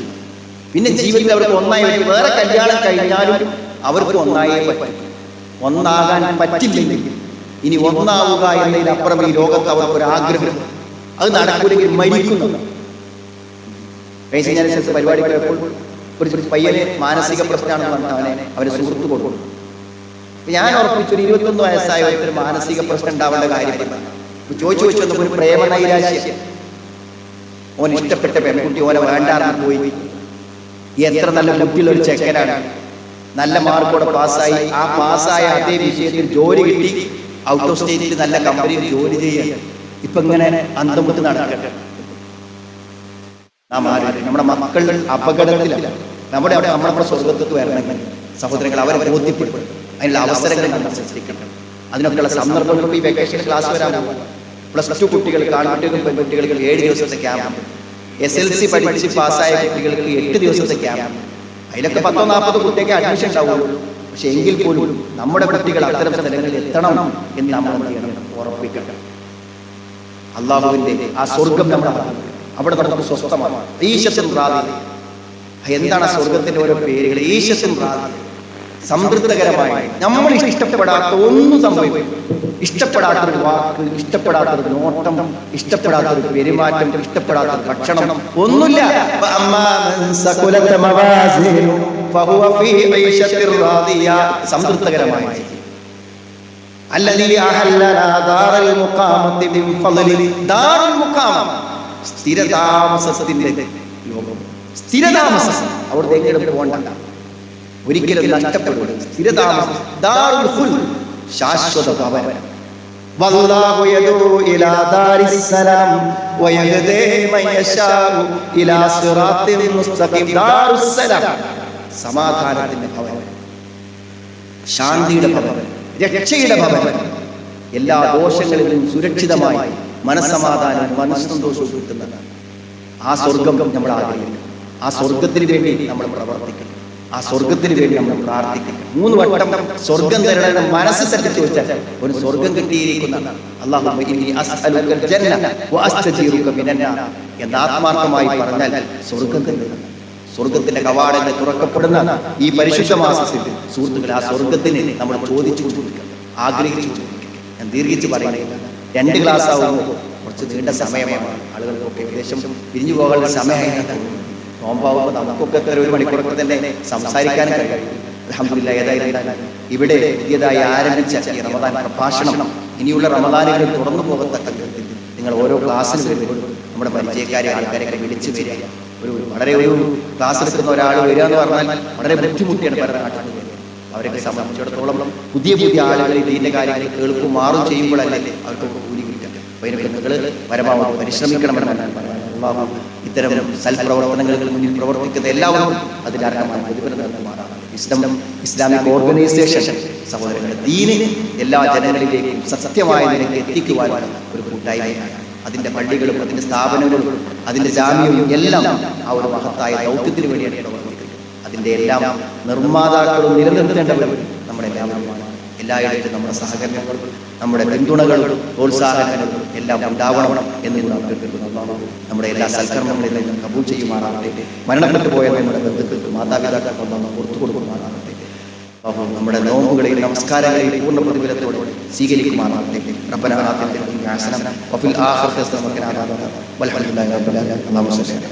പിന്നെ ജീവിതത്തിൽ അവർക്ക് ഒന്നായി പറ്റും. വേറെ കല്യാണം കഴിഞ്ഞാലും അവർക്ക് ഒന്നായേ പറ്റും. ഒന്നാകാൻ പറ്റില്ലെങ്കിൽ ഇനി ഒന്നാവുക എന്നതിനപ്പുറം ഈ ലോകത്ത് അവർക്കൊരാഗ്രഹം, അത് നടക്കൂലെങ്കിൽ മരിക്കുന്നു. കഴിഞ്ഞ സ്ഥലത്ത് പരിപാടി പോയപ്പോൾ ഒരു പയ്യന് മാനസിക പ്രശ്നമാണെന്ന് പറഞ്ഞ അവരെ സുഹൃത്ത് കൊടുക്കും. ഞാൻ ഉറപ്പിച്ചു, ഒരു 21 വയസ്സായ ഒരു മാനസിക പ്രശ്നം ഉണ്ടാവേണ്ട കാര്യമില്ല. ചോദിച്ചു വന്നപ്പോൾ ഒരു പ്രേമനൈരാശ്യം, ഓൻ ഇഷ്ടപ്പെട്ട പെൺകുട്ടി ഓനെ വേണ്ടാന്ന് പോയി. എത്ര നല്ല കുട്ടിയുള്ള ഒരു ചെക്കനാണ്, നല്ല മാർക്കോടെ പാസ്സായി. ആ പാസ്സായ അതേ വിഷയത്തിൽ ജോലി കിട്ടി, ഔട്ട് ഓഫ് സ്റ്റേറ്റിൽ നല്ല കമ്പനിയിൽ ജോലി ചെയ്യാൻ. ഇപ്പൊ ഇങ്ങനെ അന്തം വിട്ട് നടക്കട്ടെ. നമ്മുടെ മക്കൾ അപകടത്തിലല്ല. നമ്മുടെ സ്വർഗത്തിൽ വരണമെങ്കിൽ സഹോദരങ്ങൾ അവരെ ബോധ്യപ്പെടും. അതിനുള്ള അവസരങ്ങൾ നമ്മൾ സൃഷ്ടിക്കണം. അതിനൊക്കെയുള്ള സന്ദർഭങ്ങൾ ഈ വെക്കേഷൻ ക്ലാസ് വരാൻ പോകും. +2 കുട്ടികൾക്ക്, ആൺകുട്ടികൾക്കും പെൺകുട്ടികൾക്ക് 7 ദിവസത്തെ ക്യാമ്പ്, SLC പഠിച്ച് പാസ്സായ കുട്ടികൾക്ക് 8 ദിവസത്തെ ക്യാമ്പ്. അതിലൊക്കെ 10-40 കുട്ടിയൊക്കെ അഡ്മിഷൻ ഉണ്ടാവുള്ളൂ. പക്ഷെ എങ്കിൽ പോലും നമ്മുടെ കുട്ടികൾ അത്തരം സ്ഥലങ്ങളിൽ എത്തണം എന്ന് നമ്മൾ ഉറപ്പിക്കണം. അള്ളാഹുവിന്റെ ആ സ്വർഗം അവിടെ നമുക്ക് സ്വസ്ഥമാണ്. ഈശത്തും റാദി. എന്താണ് ആ സ്വർഗത്തിന്റെ ഓരോ പേരുകൾ? ഈശത്തും റാദി, സംതൃപ്തകരമായി. നമ്മൾ ഇഷ്ടപ്പെടാത്ത ഒന്നും സംഭവിക്കും. ഇഷ്ടപ്പെടാത്തൊരു വാക്ക്, ഇഷ്ടപ്പെടാത്തൊരു നോട്ടം, ഇഷ്ടപ്പെടാത്തൊരു പെരുമാറ്റം, ഇഷ്ടപ്പെടാത്തൊരു ഭക്ഷണം ഒന്നുമില്ല. സംതൃപ്തകരമായി. സ്ഥിരതാമസത്തിന്റെ ലോകം, സ്ഥിരതാമസം. അവിടെ എങ്ങോട്ട് പോകണ്ട, ഒരിക്കലും നഷ്ടപ്പെടും. സ്ഥിരതാമസം, ദാറുൽ ഖുൽദ്, ശാശ്വത ഭവനം. വല്ലാഹു യദൂ ഇലാ ദാരിസ്സലാം വയഹ്ദീ മൻ യശാഉ ഇലാ സിറാത്തിൻ മുസ്തഖീം. ദാറുസ്സലാം, സമാധാനത്തിന്റെ ഭവനം, ശാന്തിയുടെ ഭവനം, രക്ഷയുടെ ഭവനം. എല്ലാ ദോഷങ്ങളിൽ നിന്നും സുരക്ഷിതമായി മനസ്സമാധാനം, മനസ്സന്തോഷവും കിട്ടുന്ന ആ സ്വർഗം നമ്മൾ ആഗ്രഹിക്കണം. ആ സ്വർഗത്തിന് വേണ്ടി നമ്മൾ പ്രവർത്തിക്കണം. ആ സ്വർഗത്തിന് വേണ്ടി നമ്മൾ പ്രാർത്ഥിക്കണം. 3 വട്ടം സ്വർഗം തരണം മനസ്സ് തട്ടി ചോദിച്ചാൽ ഒരു സ്വർഗം കിട്ടിയിരിക്കുന്ന അല്ലാഹുമ്മ ഇന്നി അസ്അലുക്കൽ ജന്ന വഅസ്തജീറുക മിനന്നാർ എന്ന് ആത്മാർത്ഥമായി പറഞ്ഞാൽ സ്വർഗം തരുന്നു. സ്വർഗത്തിന്റെ കവാടങ്ങൾ തുറക്കപ്പെടുന്ന ഈ പരിശുദ്ധ മാസത്തിൽ സുഹൃത്തുക്കളെ, ആ സ്വർഗത്തിന് നമ്മൾ ചോദിച്ചുകൊണ്ടിരിക്കുക, ആഗ്രഹിച്ചുകൊണ്ടിരിക്കുക. ഞാൻ ദീർഘിച്ച് പറയുന്നില്ല. 2 ക്ലാസ് ആവുമ്പോൾ കുറച്ച് നീണ്ട സമയമാണ്. ആളുകൾക്കൊക്കെ ഏകദേശം പിരിഞ്ഞു പോകാനുള്ള സമയമായി. നോമ്പാവുമ്പോൾ നമുക്കൊക്കെ 1 മണിക്കൂറൊക്കെ തന്നെ സംസാരിക്കാനും കഴിയും. അൽഹംദുലില്ലാഹ്. ഏതായാലും ഇവിടെ പുതിയതായി ആരംഭിച്ച ഈ റമദാൻ പ്രഭാഷണം ഇനിയുള്ള റമദാനുകൾ തുടർന്നു പോകത്തക്ക വിധത്തിൽ നിങ്ങൾ ഓരോ ക്ലാസ്സിൽ വരുമ്പോഴും നമ്മുടെ പരിചയക്കാരെ, ആൾക്കാരെ വിളിച്ചു വരിക. വളരെ ക്ലാസ് എടുക്കുന്ന ഒരാൾ വരിക എന്ന് പറഞ്ഞാൽ വളരെ ബുദ്ധിമുട്ടിയാണ് പല നാട്ടിൽ. അവരൊക്കെ സംബന്ധിച്ചിടത്തോളം പുതിയ ആളുകൾ ഇതിന്റെ കാര്യങ്ങൾ കേൾക്കും മാറും ചെയ്യുമ്പോഴല്ലേ അവർക്ക് കൂലി കിട്ടുക. അപ്പോൾ ഇതിനൊക്കെ നിങ്ങൾ പരമാവധി പരിശ്രമിക്കണമെന്നാണ് ഞാൻ പറയുന്നത്. ഇത്തരം സൽപ്രവർത്തനങ്ങളിൽ മുന്നിൽ പ്രവർത്തിക്കുന്ന എല്ലാവരും അതിലർഹമായ പ്രതിഫലം നൽകുമാറാണ്. ഇസ്ലാമിക് ഓർഗനൈസേഷൻ സഹോദരങ്ങളുടെ ദീന് എല്ലാ ജനങ്ങളിലേക്കും സത്യമായ നിലയ്ക്ക് എത്തിക്കുവാനുള്ള ഒരു കൂട്ടായ്മയാണ്. അതിൻ്റെ പള്ളികളും അതിൻ്റെ സ്ഥാപനങ്ങളും അതിൻ്റെ ജാമ്യവും എല്ലാം ആ ഒരു മഹത്തായ ദൗത്യത്തിന് വേണ്ടിയാണ് പ്രവർത്തിക്കുന്നത്. അതിൻ്റെ എല്ലാം നിർമ്മാതാക്കളും നിലനിർത്തേണ്ടവരും നമ്മളെല്ലാവരുമാണ്. എല്ലായിടത്തും നമ്മുടെ സഹകരണങ്ങളും നമ്മുടെ പിന്തുണകളും പ്രോത്സാഹനങ്ങളും എല്ലാം ഉണ്ടാവണം എന്ന് നമ്മുടെ എല്ലാ സൽക്കർമ്മങ്ങളിൽ നിന്നും കബൂൽ ചെയ്യുമാറാകട്ടെ. മരണപ്പെട്ടു പോയ നമ്മുടെ ബന്ധുക്കൾക്ക്, മാതാപിതാക്കൾക്ക് പുറത്തു കൊടുക്കുമാറാകട്ടെ. അപ്പോൾ നമ്മുടെ നോമ്പുകളെയും നമസ്കാരങ്ങളെയും പൂർണ്ണ പ്രതിഫലത്തോടെ സ്വീകരിക്കുമാറാകട്ടെ. റബ്ബനാ ആതിനാ ഫിൽ ഹസന വഫിൽ ആഖിറതി ഹസനത വഖിനാ അദാബന്നാർ. വൽഹംദുലില്ലാഹി റബ്ബിൽ ആലമീൻ.